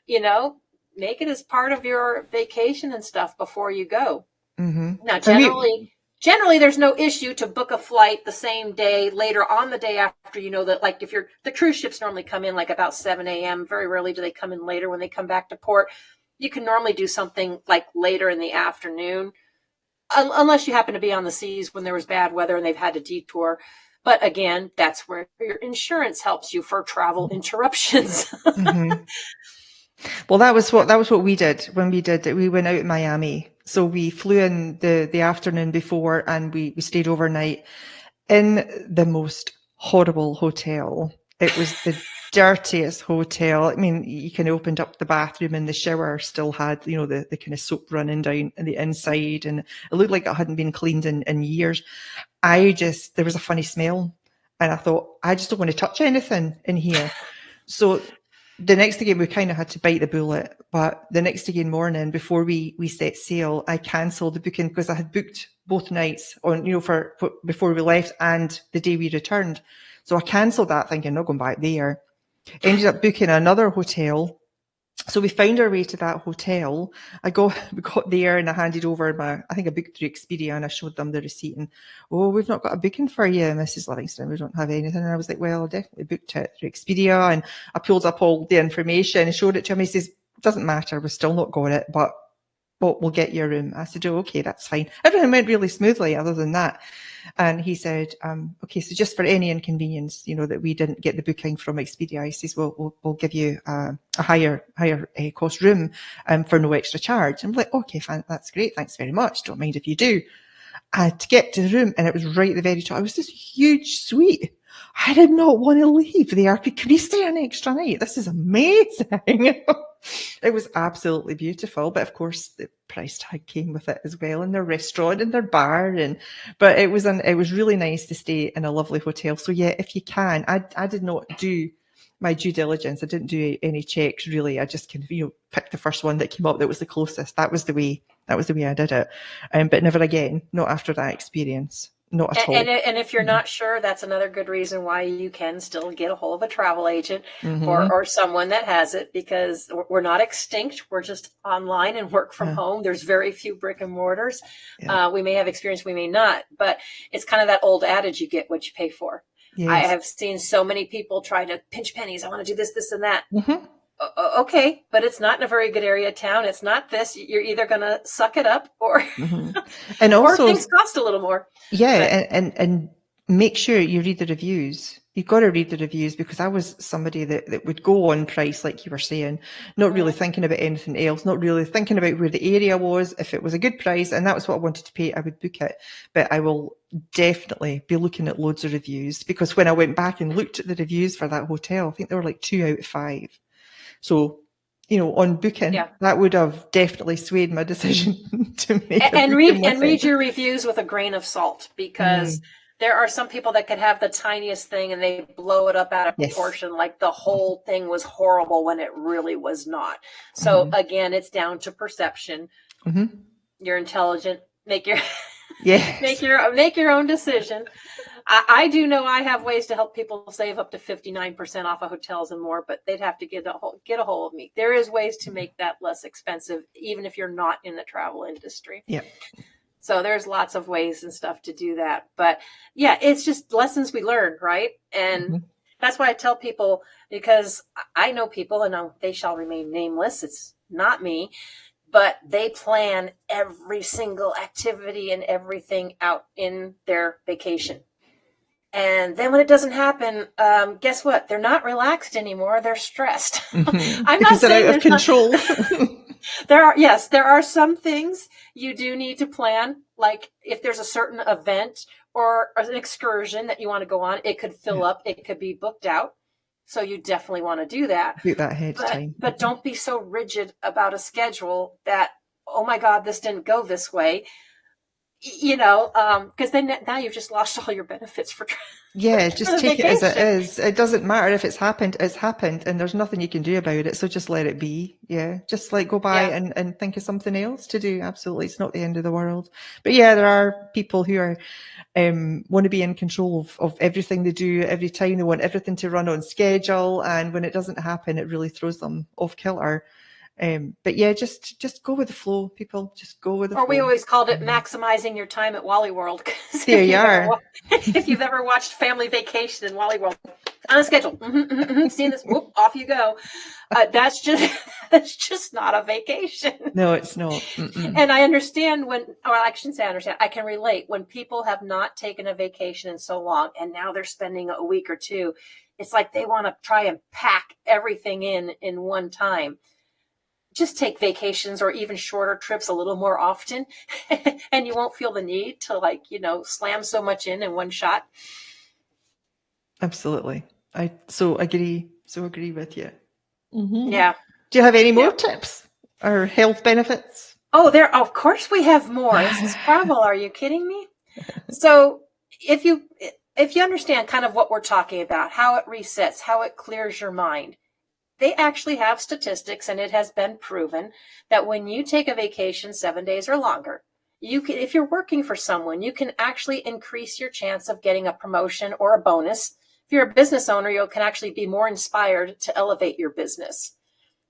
make it as part of your vacation and stuff before you go. Now, generally, there's no issue to book a flight the same day, later on the day after, that, like if the cruise ships normally come in like about 7 a.m. Very rarely do they come in later when they come back to port. You can normally do something like later in the afternoon, unless you happen to be on the seas when there was bad weather and they've had to detour. But again, that's where your insurance helps you for travel interruptions.
Well, that was what we did when we did it. We went out in Miami. So we flew in the afternoon before, and we stayed overnight in the most horrible hotel. It was the dirtiest hotel. I mean, you kind of opened up the bathroom and the shower still had, the kind of soap running down the inside, and it looked like it hadn't been cleaned in years. There was a funny smell, and I thought, I just don't want to touch anything in here. So the next again, we kind of had to bite the bullet, but the next again morning before we set sail, I cancelled the booking because I had booked both nights on, for before we left and the day we returned. So I cancelled that thinking, not going back there. Ended up booking another hotel. So we found our way to that hotel. We got there and I handed over I think I booked through Expedia and I showed them the receipt and, oh, we've not got a booking for you, Mrs. Livingston. We don't have anything. And I was like, well, I definitely booked it through Expedia. And I pulled up all the information and showed it to him. He says, doesn't matter. We've still not got it, but we'll get your room. I said, oh, okay, that's fine. Everything went really smoothly other than that. And he said, okay, so just for any inconvenience, that we didn't get the booking from Expedia, he says, well, we'll give you a higher cost room for no extra charge. I'm like, okay, fine, that's great. Thanks very much. Don't mind if you do. To get to the room, and it was right at the very top. It was this huge suite. I did not want to leave there. Can we stay an extra night? This is amazing. It was absolutely beautiful, but of course the price tag came with it as well, and their restaurant and their bar, but it was really nice to stay in a lovely hotel. So yeah, if you can, I did not do my due diligence. I didn't do any checks really. I just kind of picked the first one that came up that was the closest. That was the way I did it. But never again, not after that experience. Not at all.
And if you're not sure, that's another good reason why you can still get a hold of a travel agent or someone that has it, because we're not extinct. We're just online and work from home. There's very few brick and mortars. Yeah. We may have experience, we may not, but it's kind of that old adage, you get what you pay for. Yes. I have seen so many people try to pinch pennies. I want to do this, this, and that. Okay, but it's not in a very good area of town. It's not this. You're either going to suck it up or,
and also,
or things cost a little more.
Yeah, and make sure you read the reviews. You've got to read the reviews, because I was somebody that would go on price, like you were saying, not really thinking about anything else, not really thinking about where the area was. If it was a good price and that was what I wanted to pay, I would book it. But I will definitely be looking at loads of reviews, because when I went back and looked at the reviews for that hotel, I think they were like 2 out of 5. So, on booking, that would have definitely swayed my decision to make
read your reviews with a grain of salt, because there are some people that could have the tiniest thing and they blow it up out of proportion, like the whole thing was horrible when it really was not. So again, it's down to perception. You're intelligent. Make your make your own decision. I do know I have ways to help people save up to 59% off of hotels and more, but they'd have to get a hold of me. There is ways to make that less expensive, even if you're not in the travel industry.
Yeah.
So there's lots of ways and stuff to do that. But yeah, it's just lessons we learn, right? And that's why I tell people, because I know people, and they shall remain nameless. It's not me. But they plan every single activity and everything out in their vacation. And then when it doesn't happen, guess what? They're not relaxed anymore. They're stressed. I'm not saying
they're out of control.
There are some things you do need to plan. Like if there's a certain event or an excursion that you want to go on, it could fill up. It could be booked out. So you dedefinitely want to do that.
Book that ahead of time.
But don't be so rigid about a schedule that, oh my God, this didn't go this way. Because then now you've just lost all your benefits for
just take it as it is. It doesn't matter if it's happened, and there's nothing you can do about it. So just let it be. Yeah. Just go by and think of something else to do. Absolutely. It's not the end of the world. But yeah, there are people who are want to be in control of everything they do every time. They want everything to run on schedule. And when it doesn't happen, it really throws them off kilter. But yeah, just go with the flow, people. Just go with the flow.
Or we always called it maximizing your time at Wally World.
There you are.
If you've ever watched Family Vacation in Wally World, on a schedule, seeing this, whoop, off you go. That's just not a vacation.
No, it's not.
And I understand I shouldn't say I understand. I can relate when people have not taken a vacation in so long, and now they're spending a week or two. It's like they want to try and pack everything in one time. Just take vacations or even shorter trips a little more often, and you won't feel the need to slam so much in one shot.
Absolutely. I so agree with you.
Yeah.
Do you have any more tips or health benefits?
Oh, of course we have more. This is travel. Are you kidding me? So if you understand kind of what we're talking about, how it resets, how it clears your mind, they actually have statistics, and it has been proven that when you take a vacation 7 days or longer, if you're working for someone, you can actually increase your chance of getting a promotion or a bonus. If you're a business owner, you can actually be more inspired to elevate your business.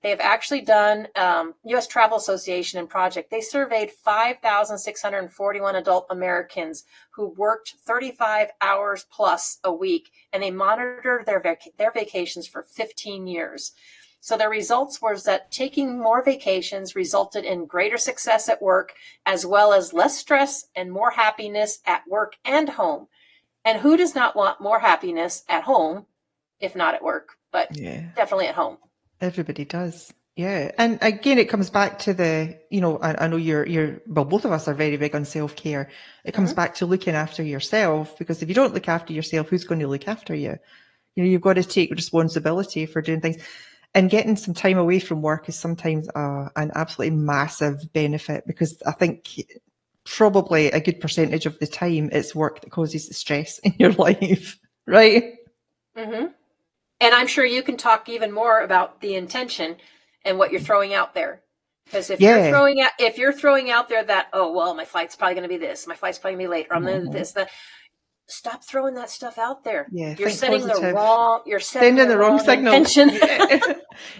They have actually done U.S. Travel Association and Project. They surveyed 5,641 adult Americans who worked 35 hours plus a week, and they monitored their vacations for 15 years. So their results was that taking more vacations resulted in greater success at work, as well as less stress and more happiness at work and home. And who does not want more happiness at home, if not at work, but definitely at home?
Everybody does. Yeah. And again, it comes back to the, I know well, both of us are very big on self-care. It comes back to looking after yourself, because if you don't look after yourself, who's going to look after you? You've got to take responsibility for doing things. And getting some time away from work is sometimes an absolutely massive benefit, because I think probably a good percentage of the time it's work that causes the stress in your life, right?
Mm-hmm. And I'm sure you can talk even more about the intention and what you're throwing out there. Because if you're throwing out there that, oh, well, my flight's probably going to be this, my flight's probably going to be late, or I'm going to do this, that. Stop throwing that stuff out there.
Yeah,
you're
sending
the wrong signal.
Intention.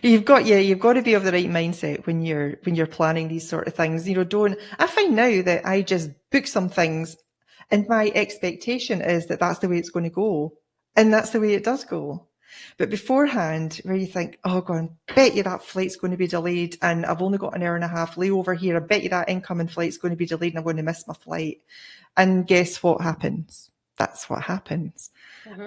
You've got to be of the right mindset when you're planning these sort of things. I find now that I just book some things, and my expectation is that that's the way it's going to go, and that's the way it does go. But beforehand, where you think, oh, God, I bet you that flight's going to be delayed, and I've only got an hour and a half layover here. I bet you that incoming flight's going to be delayed, and I'm going to miss my flight. And guess what happens? That's what happens.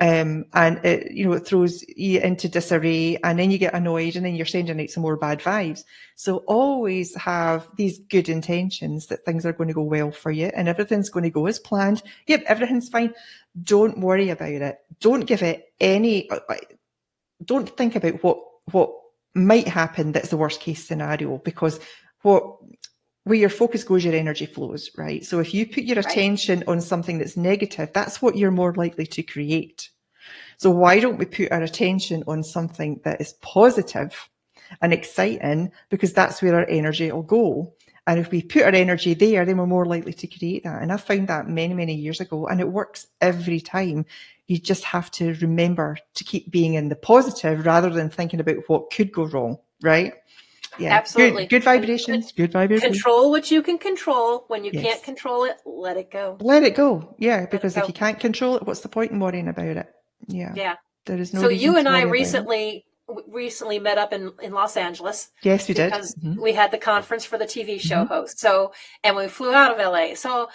And it throws you into disarray, and then you get annoyed, and then you're sending out some more bad vibes. So always have these good intentions that things are going to go well for you, and everything's going to go as planned. Yep, everything's fine. Don't worry about it. Don't give it don't think about what might happen that's the worst case scenario, because where your focus goes, your energy flows, right? So if you put your attention on something that's negative, that's what you're more likely to create. So why don't we put our attention on something that is positive and exciting, because that's where our energy will go. And if we put our energy there, then we're more likely to create that. And I found that many, many years ago, and it works every time. You just have to remember to keep being in the positive rather than thinking about what could go wrong, right? Yeah,
absolutely.
Good vibrations. Good vibrations.
Control what you can control. When you can't control it, let it go.
Let it go. Yeah, because if you can't control it, what's the point in worrying about it? Yeah. There is no reason.
So you and I recently met up in Los Angeles.
Yes, we did.
Because we had the conference for the TV show host. So, and we flew out of LA. So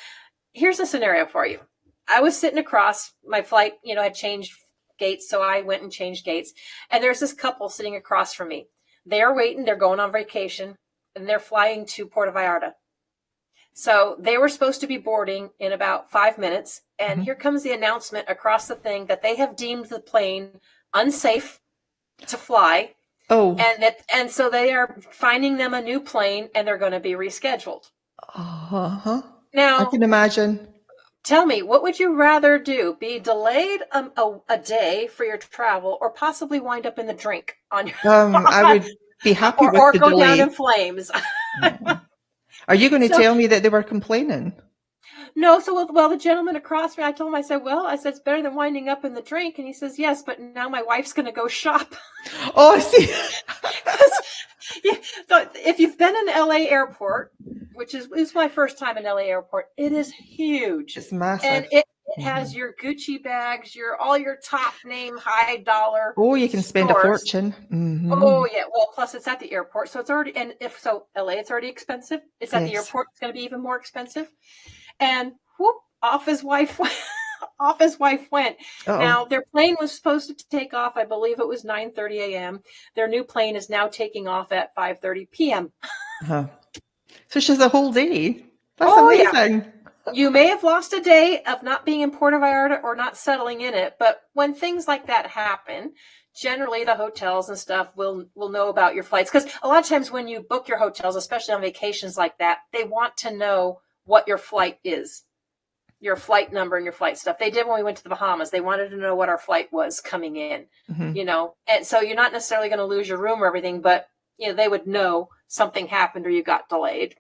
here's a scenario for you. I was sitting across, my flight, had changed gates. So I went and changed gates. And there's this couple sitting across from me. They're waiting. They're going on vacation, and they're flying to Puerto Vallarta. So they were supposed to be boarding in about 5 minutes. And here comes the announcement across the thing that they have deemed the plane unsafe to fly.
Oh.
And so they are finding them a new plane, and they're going to be rescheduled. Now,
I can imagine.
Tell me, what would you rather do? Be delayed a day for your travel, or possibly wind up in the drink on your
I would be happy with the delay.
Or go down in flames.
Are you going to tell me that they were complaining?
No. So, the gentleman across me, I told him, I said, it's better than winding up in the drink. And he says, yes, but now my wife's going to go shop.
Oh, I see.
So if you've been in LA airport, which is my first time in LA airport, it is huge.
It's massive.
And it has your Gucci bags, all your top name, high dollar.
Oh, you can spend a fortune.
Oh yeah. Well, plus it's at the airport. So it's already, and if so, LA, it's already expensive. It's at the airport. It's going to be even more expensive. And whoop, off his wife went. Uh-oh. Now, their plane was supposed to take off, I believe it was 9:30 a.m. Their new plane is now taking off at 5:30 p.m.
So she's a whole day. That's amazing.
Yeah. You may have lost a day of not being in Puerto Vallarta or not settling in it, but when things like that happen, generally the hotels and stuff will know about your flights. Because a lot of times when you book your hotels, especially on vacations like that, they want to know what your flight is. Your flight number and your flight stuff. They did when we went to the Bahamas. They wanted to know what our flight was coming in, and so you're not necessarily going to lose your room or everything, but they would know something happened or you got delayed.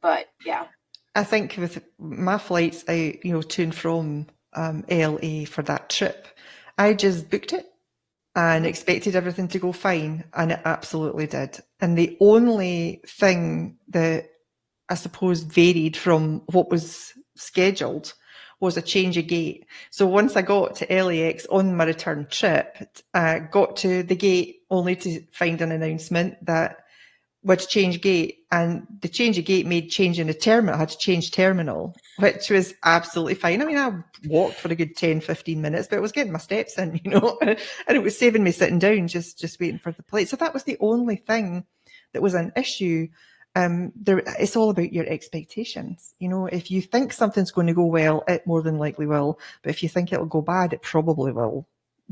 But yeah,
I think with my flights out, to and from LA for that trip, I just booked it. and expected everything to go fine, and it absolutely did. And the only thing that I suppose varied from what was scheduled was a change of gate. So once I got to LAX on my return trip, I got to the gate only to find an announcement that would change gate, and the change of gate made changing the terminal. I had to change terminal, which was absolutely fine. I mean, I walked for a good 10, 15 minutes, but it was getting my steps in, and it was saving me sitting down, just waiting for the plate. So that was the only thing that was an issue. It's all about your expectations. If you think something's going to go well, it more than likely will. But if you think it'll go bad, it probably will.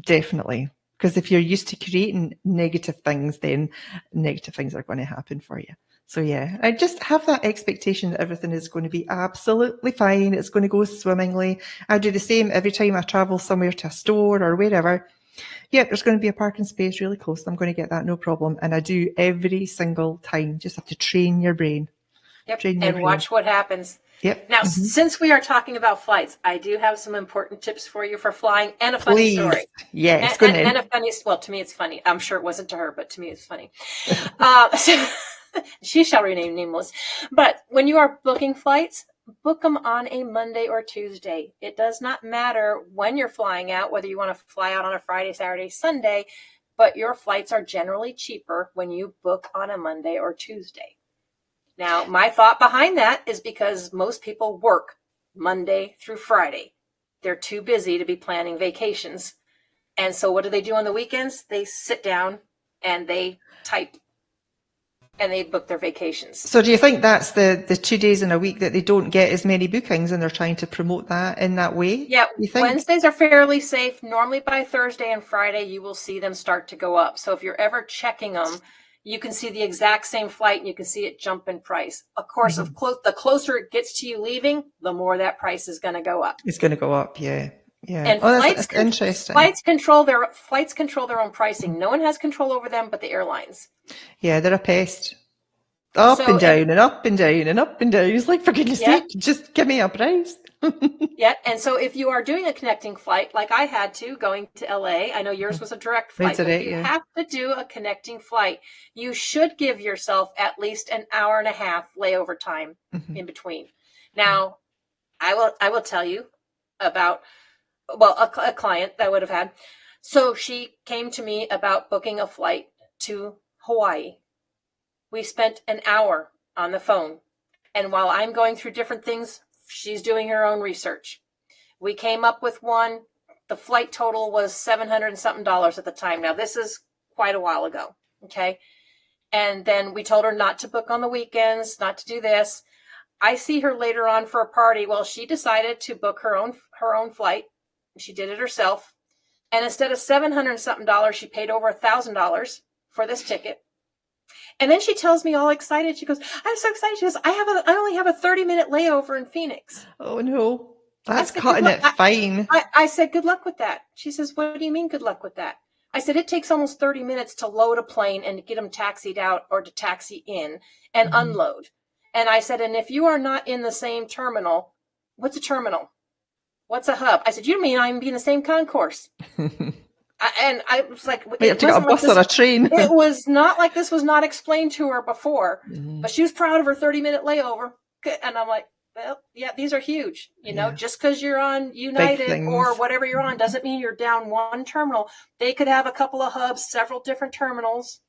Definitely. Because if you're used to creating negative things, then negative things are going to happen for you. So yeah, I just have that expectation that everything is going to be absolutely fine. It's going to go swimmingly. I do the same every time I travel somewhere to a store or wherever. Yep, there's going to be a parking space really close. I'm going to get that, no problem. And I do every single time. Just have to train your brain.
Yep, and watch what happens.
Yep.
Now, since we are talking about flights, I do have some important tips for you for flying and a funny story.
Yes,
and a funny, well, to me it's funny. I'm sure it wasn't to her, but to me it's funny. So she shall remain nameless. But when you are booking flights, book them on a Monday or Tuesday. It does not matter when you're flying out, whether you want to fly out on a Friday, Saturday, Sunday, but your flights are generally cheaper when you book on a Monday or Tuesday. Now, my thought behind that is because most people work Monday through Friday. They're too busy to be planning vacations. And so what do they do on the weekends? They sit down and they type and they book their vacations.
So do you think that's the 2 days in a week that they don't get as many bookings and they're trying to promote that in that way?
Yeah, Wednesdays are fairly safe. Normally by Thursday and Friday, you will see them start to go up. So if you're ever checking them, you can see the exact same flight and you can see it jump in price. Of course, the closer it gets to you leaving, the more that price is going to go up.
It's going to go up, yeah. Yeah.
And
that's interesting.
Flights control their own pricing. No one has control over them but the airlines.
Yeah, they're a pest. Up and down and up and down and up and down. It's like, for goodness sake, just give me a price.
Yeah, and so if you are doing a connecting flight, like I had to, going to LA, I know yours was a direct flight, but if you have to do a connecting flight, you should give yourself at least an hour and a half layover time in between. Now, I will tell you about, a client that I would have had. So she came to me about booking a flight to Hawaii. We spent an hour on the phone. And while I'm going through different things, she's doing her own research. We came up with one. The flight total was $700 and something at the time. Now, this is quite a while ago. Okay. And then we told her not to book on the weekends, not to do this. I see her later on for a party. Well, she decided to book her own flight. She did it herself. And instead of $700 and something, she paid over $1,000 for this ticket. And then she tells me all excited. She goes, I'm so excited. She goes, I only have a 30-minute layover in Phoenix.
Oh, no. That's cutting it fine.
I said, good luck with that. She says, what do you mean good luck with that? I said, it takes almost 30 minutes to load a plane and to get them taxied out or to taxi in and unload. And I said, and if you are not in the same terminal, what's a terminal? What's a hub? I said, you mean I'm in the same concourse? And I was like,
we have to get a bus or a train.
It was not like this was not explained to her before, but she was proud of her 30-minute layover. And I'm like, well, yeah, these are huge. Just because you're on United or whatever you're on doesn't mean you're down one terminal. They could have a couple of hubs, several different terminals.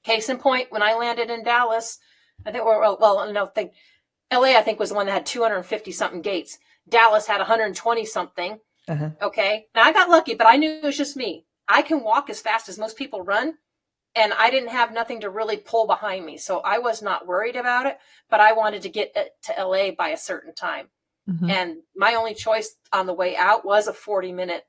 Case in point, when I landed in Dallas, I think, LA, I think, was the one that had 250 something gates. Dallas had 120 something. Okay. Now I got lucky, but I knew it was just me. I can walk as fast as most people run, and I didn't have nothing to really pull behind me. So I was not worried about it, but I wanted to get to LA by a certain time. And my only choice on the way out was a 40-minute.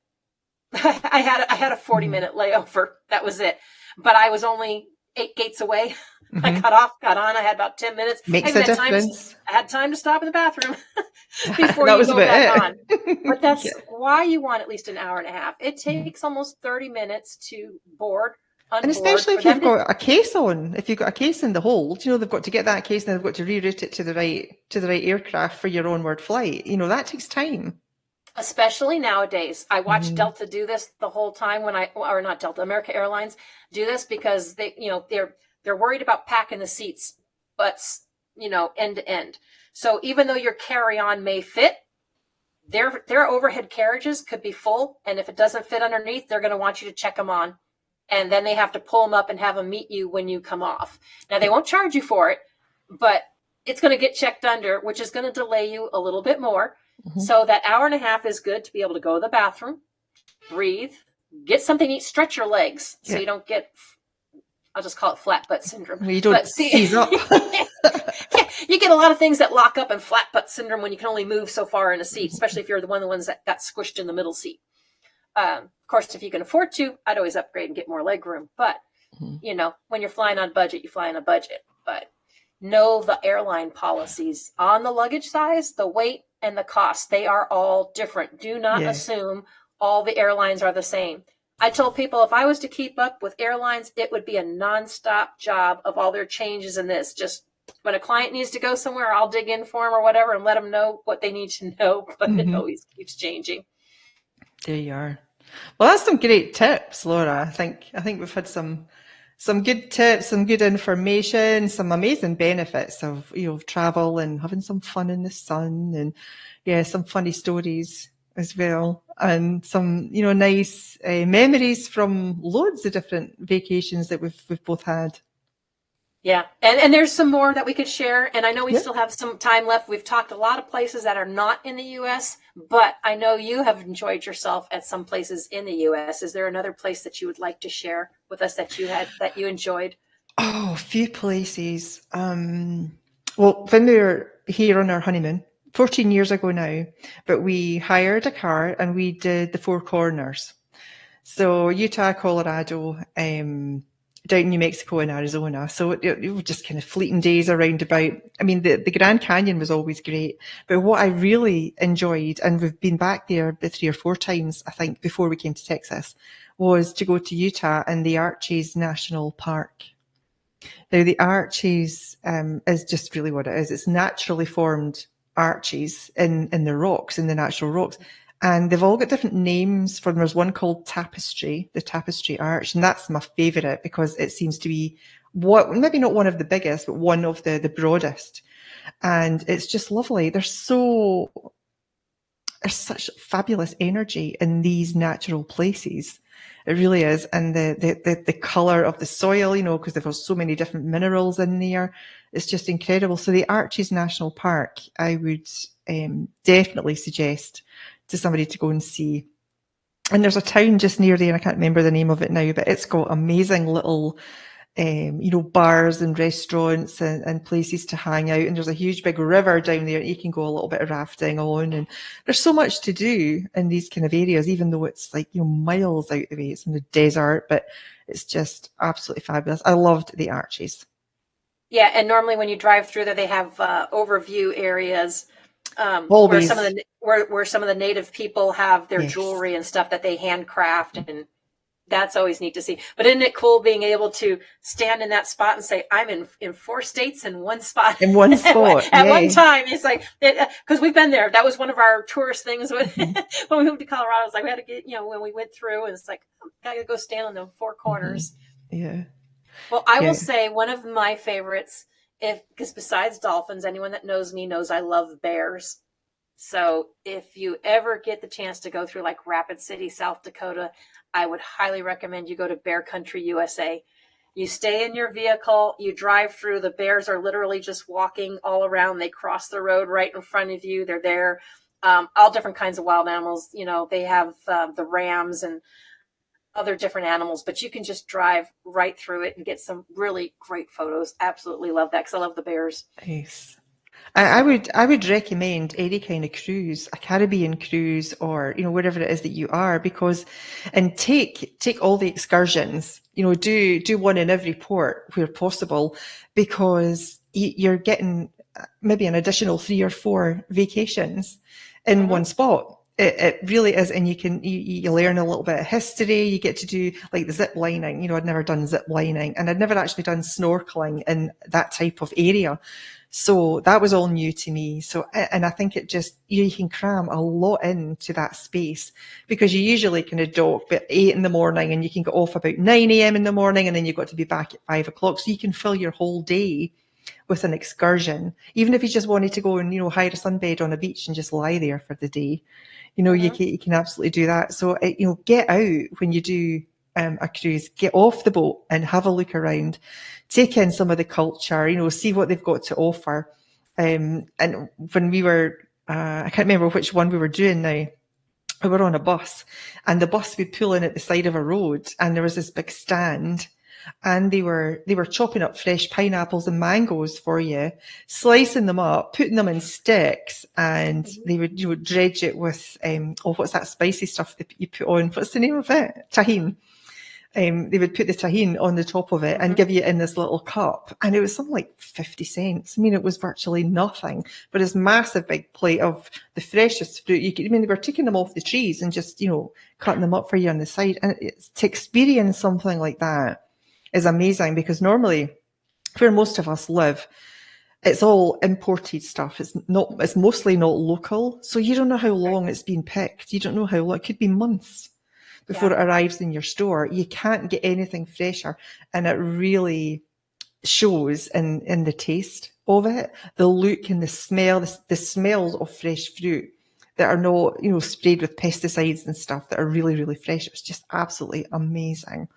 I had a 40-minute layover. That was it. But I was only 8 gates away. I got off, got on. I had about 10 minutes.
Makes a difference.
I had time to stop in the bathroom before you go back on. But that's why you want at least an hour and a half. It takes almost 30 minutes to board, unboard.
And especially if you've got a case on, if you've got a case in the hold, they've got to get that case and they've got to reroute it to the right aircraft for your onward flight. That takes time.
especially nowadays. I watched
Mhm.
Delta do this the whole time or not Delta, America Airlines do this because they're worried about packing the seats, butts, end to end. So even though your carry-on may fit, their overhead carriages could be full, and if it doesn't fit underneath, they're going to want you to check them on, and then they have to pull them up and have them meet you when you come off. Now they won't charge you for it, but it's going to get checked under, which is going to delay you a little bit more.
Mhm.
So that hour and a half is good to be able to go to the bathroom, breathe, get something to eat, stretch your legs so
Yeah.
you don't get, I'll just call it flat butt syndrome.
You don't seize up.
Yeah, you get a lot of things that lock up in flat butt syndrome when you can only move so far in a seat, especially if you're one of the ones that got squished in the middle seat. Of course, if you can afford to, I'd always upgrade and get more leg room. But, when you're flying on budget, you fly on a budget. But know the airline policies on the luggage size, the weight, and the cost. They are all different. Do not assume all the airlines are the same. I told people if I was to keep up with airlines, it would be a nonstop job of all their changes in this. Just when a client needs to go somewhere, I'll dig in for them or whatever and let them know what they need to know. But it always keeps changing.
There you are. Well, that's some great tips, Laura. I think we've had some good tips, some good information, some amazing benefits of travel and having some fun in the sun, and some funny stories as well, and some nice memories from loads of different vacations that we've both had.
Yeah. And there's some more that we could share. And I know we still have some time left. We've talked a lot of places that are not in the U.S., but I know you have enjoyed yourself at some places in the U.S. Is there another place that you would like to share with us that you enjoyed?
Oh, a few places. Well, when we were here on our honeymoon, 14 years ago now, but we hired a car and we did the Four Corners. So Utah, Colorado, down New Mexico and Arizona. So it was just kind of fleeting days around about. I mean, the Grand Canyon was always great, but what I really enjoyed, and we've been back there 3 or 4 times, I think, before we came to Texas, was to go to Utah and the Arches National Park. Now, the Arches is just really what it is. It's naturally formed arches in the rocks, in the natural rocks. And they've all got different names for them. There's one called Tapestry, the Tapestry Arch. And that's my favourite because it seems to be maybe not one of the biggest, but one of the broadest. And it's just lovely. There's such fabulous energy in these natural places. It really is. And the colour of the soil, because they've got so many different minerals in there. It's just incredible. So the Arches National Park, I would definitely suggest to somebody to go and see. And there's a town just near there, I can't remember the name of it now, but it's got amazing little bars and restaurants and places to hang out. And there's a huge big river down there you can go a little bit of rafting on. And there's so much to do in these kind of areas, even though it's like, miles out the way. It's in the desert, but it's just absolutely fabulous. I loved the Arches.
Yeah. And normally when you drive through there, they have overview areas where some of the native people have their jewelry and stuff that they handcraft, and that's always neat to see. But isn't it cool being able to stand in that spot and say, I'm in 4 states in one spot.
In one spot.
At one time. It's like, because we've been there. That was one of our tourist things when we moved to Colorado. It's like we had to get, when we went through, and it's like, gotta go stand on the 4 corners.
Yeah.
Well, I will say one of my favorites, because besides dolphins, anyone that knows me knows I love bears. So if you ever get the chance to go through like Rapid City, South Dakota, I would highly recommend you go to Bear Country, USA. You stay in your vehicle, you drive through, the bears are literally just walking all around. They cross the road right in front of you. They're there. All different kinds of wild animals. They have the rams and other different animals, but you can just drive right through it and get some really great photos. Absolutely love that because I love the bears.
Nice. I would recommend any kind of cruise, a Caribbean cruise, or wherever it is that you are, and take all the excursions. Do one in every port where possible, because you're getting maybe an additional 3 or 4 vacations in one spot. It really is, and you learn a little bit of history. You get to do like the zip lining. You know, I'd never done zip lining, and I'd never actually done snorkeling in that type of area. So that was all new to me. So, and I think it just, you can cram a lot into that space, because you usually kind of dock at 8 in the morning and you can get off about 9 a.m. in the morning, and then you've got to be back at 5 o'clock. So you can fill your whole day with an excursion, even if you just wanted to go and, you know, hire a sunbed on a beach and just lie there for the day. You know, you can absolutely do that. So, you know, get out when you do a cruise, get off the boat and have a look around, take in some of the culture, you know, see what they've got to offer. And when we were, I can't remember which one we were doing now. We were on a bus, and the bus would pull in at the side of a road, and there was this big stand, and they were chopping up fresh pineapples and mangoes for you, slicing them up, putting them in sticks, and they would, you would dredge it with what's that spicy stuff that you put on? What's the name of it? Tahine. They would put the tahine on the top of it and give you it in this little cup. And it was something like 50 cents. I mean, it was virtually nothing, but this massive big plate of the freshest fruit. They were taking them off the trees and just, you know, cutting them up for you on the side. And to experience something like that is amazing, because normally where most of us live, it's all imported stuff. It's mostly not local. So you don't know how long it's been picked. You don't know how long. It could be months before it arrives in your store. You can't get anything fresher, and it really shows in the taste of it, the look and the smell, the smells of fresh fruit that are not, you know, sprayed with pesticides and stuff, that are really, really fresh. It's just absolutely amazing.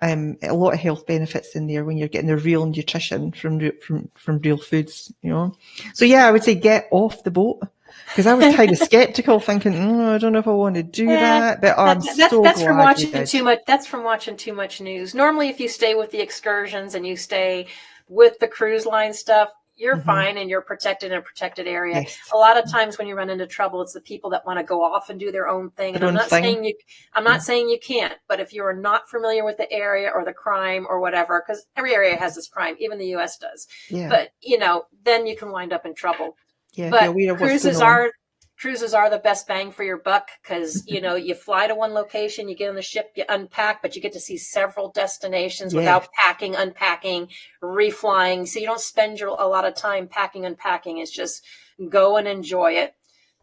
A lot of health benefits in there when you're getting the real nutrition from real foods, you know. So yeah, I would say get off the boat, because I was kind of skeptical, thinking, I don't know if I want to do that, but
that's from watching too much. That's from watching too much news. Normally, if you stay with the excursions and you stay with the cruise line stuff, you're fine and you're protected in a protected area.
Yes.
A lot of times when you run into trouble, it's the people that want to go off and do their own thing. And I'm not saying you can't, but if you are not familiar with the area or the crime or whatever, because every area has this crime, even the US does.
Yeah.
But, you know, then you can wind up in trouble.
Yeah,
but cruises are the best bang for your buck, because, you know, you fly to one location, you get on the ship, you unpack, but you get to see several destinations without packing, unpacking, reflying. So you don't spend a lot of time packing, unpacking. It's just go and enjoy it.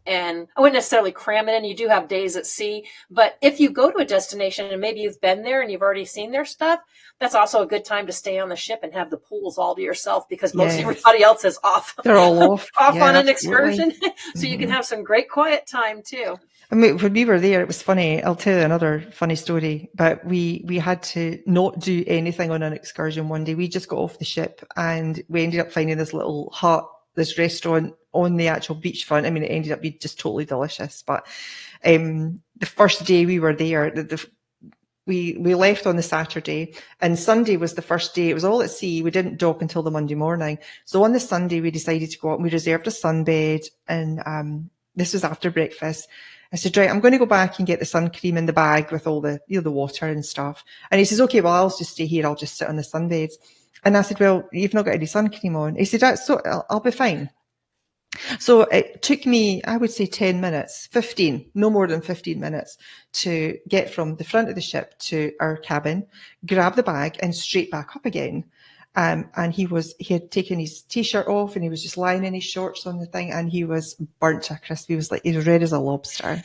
And I wouldn't necessarily cram it in. You do have days at sea, but if you go to a destination and maybe you've been there and you've already seen their stuff, that's also a good time to stay on the ship and have the pools all to yourself, because most everybody else is off.
They're all off.
On an excursion. So you can have some great quiet time too.
I mean, when we were there, it was funny. I'll tell you another funny story, but we had to not do anything on an excursion one day. We just got off the ship and we ended up finding this little hut, this restaurant on the actual beachfront. I mean, it ended up being just totally delicious. But the first day we were there, we left on the Saturday, and Sunday was the first day. It was all at sea. We didn't dock until the Monday morning. So on the Sunday, we decided to go out and we reserved a sunbed, and this was after breakfast. I said, right, I'm going to go back and get the sun cream in the bag with all the, you know, the water and stuff. And he says, okay, well, I'll just stay here. I'll just sit on the sunbeds. And I said, well, you've not got any sun cream on. He said, that's so I'll be fine. So it took me, I would say 10 minutes, 15, no more than 15 minutes to get from the front of the ship to our cabin, grab the bag and straight back up again. And he had taken his t-shirt off and he was just lying in his shorts on the thing, and he was burnt to a crisp. He was red as a lobster.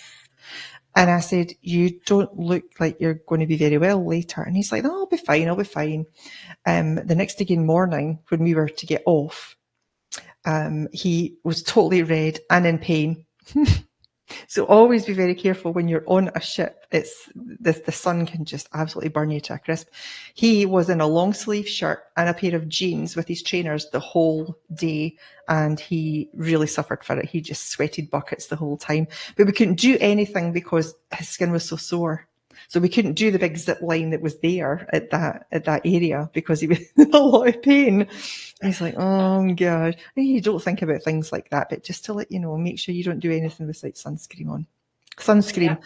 And I said, you don't look like you're going to be very well later. And he's like, no, I'll be fine. The next again morning, when we were to get off, he was totally red and in pain. So always be very careful when you're on a ship. It's the sun can just absolutely burn you to a crisp. He was in a long sleeve shirt and a pair of jeans with his trainers the whole day, and he really suffered for it. He just sweated buckets the whole time. But we couldn't do anything because his skin was so sore. So we couldn't do the big zip line that was there at that area because he was in a lot of pain. And he's like, oh God. You don't think about things like that, but just to let you know, make sure you don't do anything without sunscreen on. Sunscreen.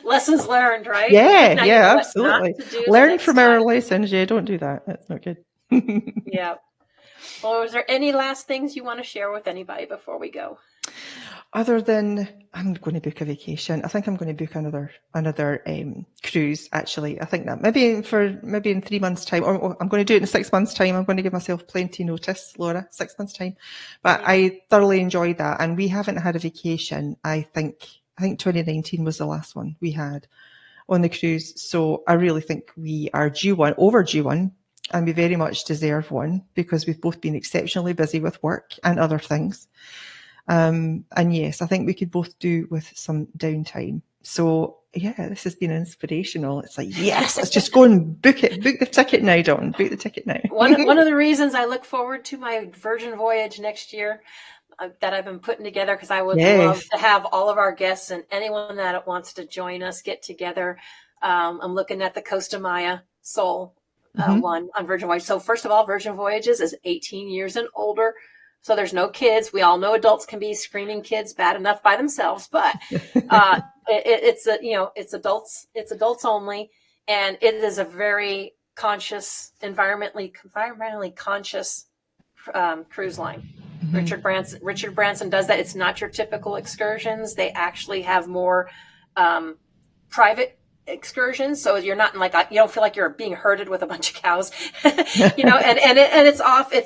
Lessons learned, right?
Yeah, absolutely. Learn from our lessons. Yeah, don't do that. That's not good.
Yeah. Well, is there any last things you want to share with anybody before we go?
Other than I'm going to book a vacation. I think I'm going to book another cruise. Actually, I think that maybe in 3 months' time, or I'm going to do it in 6 months' time. I'm going to give myself plenty notice, Laura. 6 months' time, but I thoroughly enjoyed that, and we haven't had a vacation. I think 2019 was the last one we had on the cruise. So I really think we are overdue one, and we very much deserve one because we've both been exceptionally busy with work and other things. And yes, I think we could both do with some downtime. So yeah, this has been inspirational. It's like, yes, let's just go and book it. Book the ticket now, Dawn. Book the ticket now.
One of the reasons I look forward to my Virgin Voyage next year that I've been putting together, because I would love to have all of our guests and anyone that wants to join us get together. I'm looking at the Costa Maya Soul one on Virgin Voyage. So first of all, Virgin Voyages is 18 years and older. So there's no kids. We all know adults can be screaming kids bad enough by themselves, but it's adults only, and it is a very conscious, environmentally conscious cruise line. Richard Branson does that. It's not your typical excursions. They actually have more private excursions, so you're not in you don't feel like you're being herded with a bunch of cows, and it's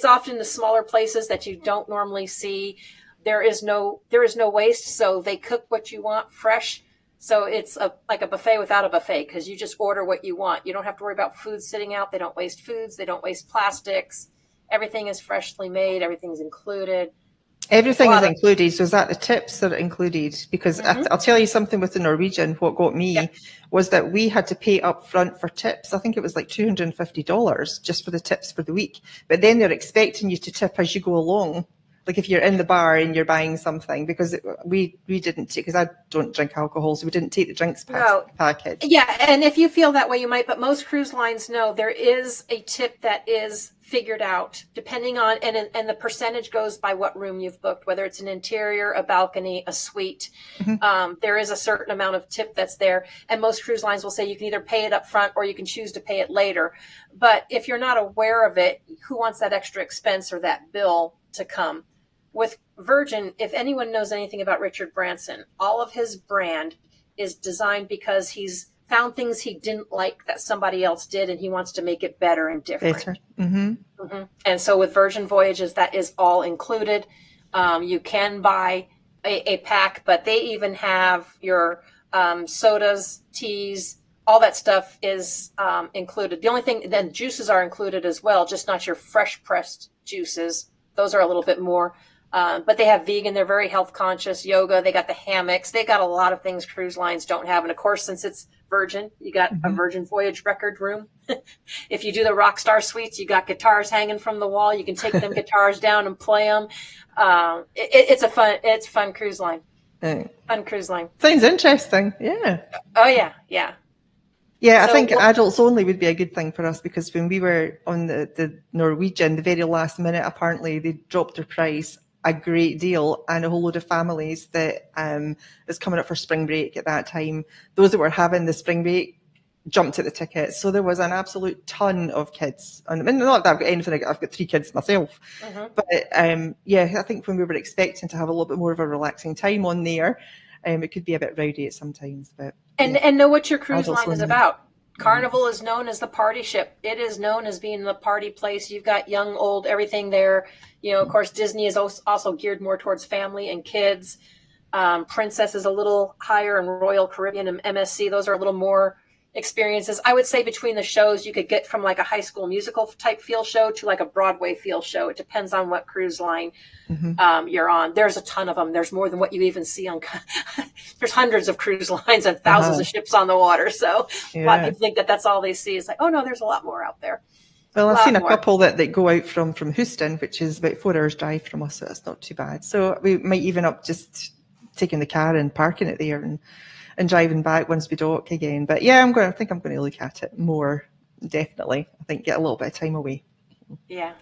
often the smaller places that you don't normally see. There is no waste, so they cook what you want fresh. So it's like a buffet without a buffet, because you just order what you want. You don't have to worry about food sitting out. They don't waste foods. They don't waste plastics. Everything is freshly made. Everything's included.
Everything is included. So is that the tips that are included? Because I'll tell you something with the Norwegian. What got me was that we had to pay up front for tips. I think it was like $250 just for the tips for the week. But then they're expecting you to tip as you go along. Like if you're in the bar and you're buying something, because we didn't take, because I don't drink alcohol, so we didn't take the drinks package.
Yeah, and if you feel that way, you might, but most cruise lines know there is a tip that is figured out depending on, and the percentage goes by what room you've booked, whether it's an interior, a balcony, a suite. There is a certain amount of tip that's there, and most cruise lines will say you can either pay it up front or you can choose to pay it later. But if you're not aware of it, who wants that extra expense or that bill to come? With Virgin, if anyone knows anything about Richard Branson, all of his brand is designed because he's found things he didn't like that somebody else did, and he wants to make it better and different. And so with Virgin Voyages, that is all included. You can buy a pack, but they even have your sodas, teas, all that stuff is included. The only thing, then juices are included as well, just not your fresh pressed juices. Those are a little bit more. But they have vegan. They're very health conscious. Yoga. They got the hammocks. They got a lot of things cruise lines don't have. And of course, since it's Virgin, you got a Virgin Voyage record room. If you do the Rockstar Suites, you got guitars hanging from the wall. You can take them guitars down and play them. It's fun cruise line. Fun cruise line.
Sounds interesting. Yeah.
Oh yeah, yeah.
Yeah, I think adults only would be a good thing for us, because when we were on the Norwegian, the very last minute, apparently they dropped their price a great deal, and a whole load of families that was coming up for spring break at that time, those that were having the spring break jumped at the tickets. So there was an absolute ton of kids. And I mean, not that I've got anything, I've got 3 kids myself. But yeah, I think when we were expecting to have a little bit more of a relaxing time on there, it could be a bit rowdy at sometimes. But
and know what your cruise line is about. Carnival is known as the party ship. It is known as being the party place. You've got young, old, everything there. You know, of course, Disney is also geared more towards family and kids. Princess is a little higher, and Royal Caribbean and MSC, those are a little more experiences. I would say between the shows, you could get from like a High School Musical type feel show to like a Broadway feel show. It depends on what cruise line you're on. There's a ton of them. There's more than what you even see on. There's hundreds of cruise lines and thousands of ships on the water. So a lot of people think that that's all they see. It's like, oh no, there's a lot more out there.
Well, I've seen a couple that go out from Houston, which is about 4 hours drive from us, so that's not too bad. So we might even up just taking the car and parking it there and driving back once we dock again. But yeah, I think I'm going to look at it more, definitely. I think get a little bit of time away.
Yeah.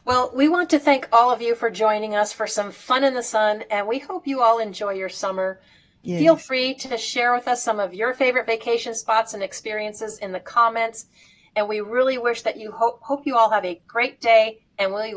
Well, we want to thank all of you for joining us for some fun in the sun, and we hope you all enjoy your summer. Yes. Feel free to share with us some of your favorite vacation spots and experiences in the comments. And we really wish that you hope you all have a great day, and we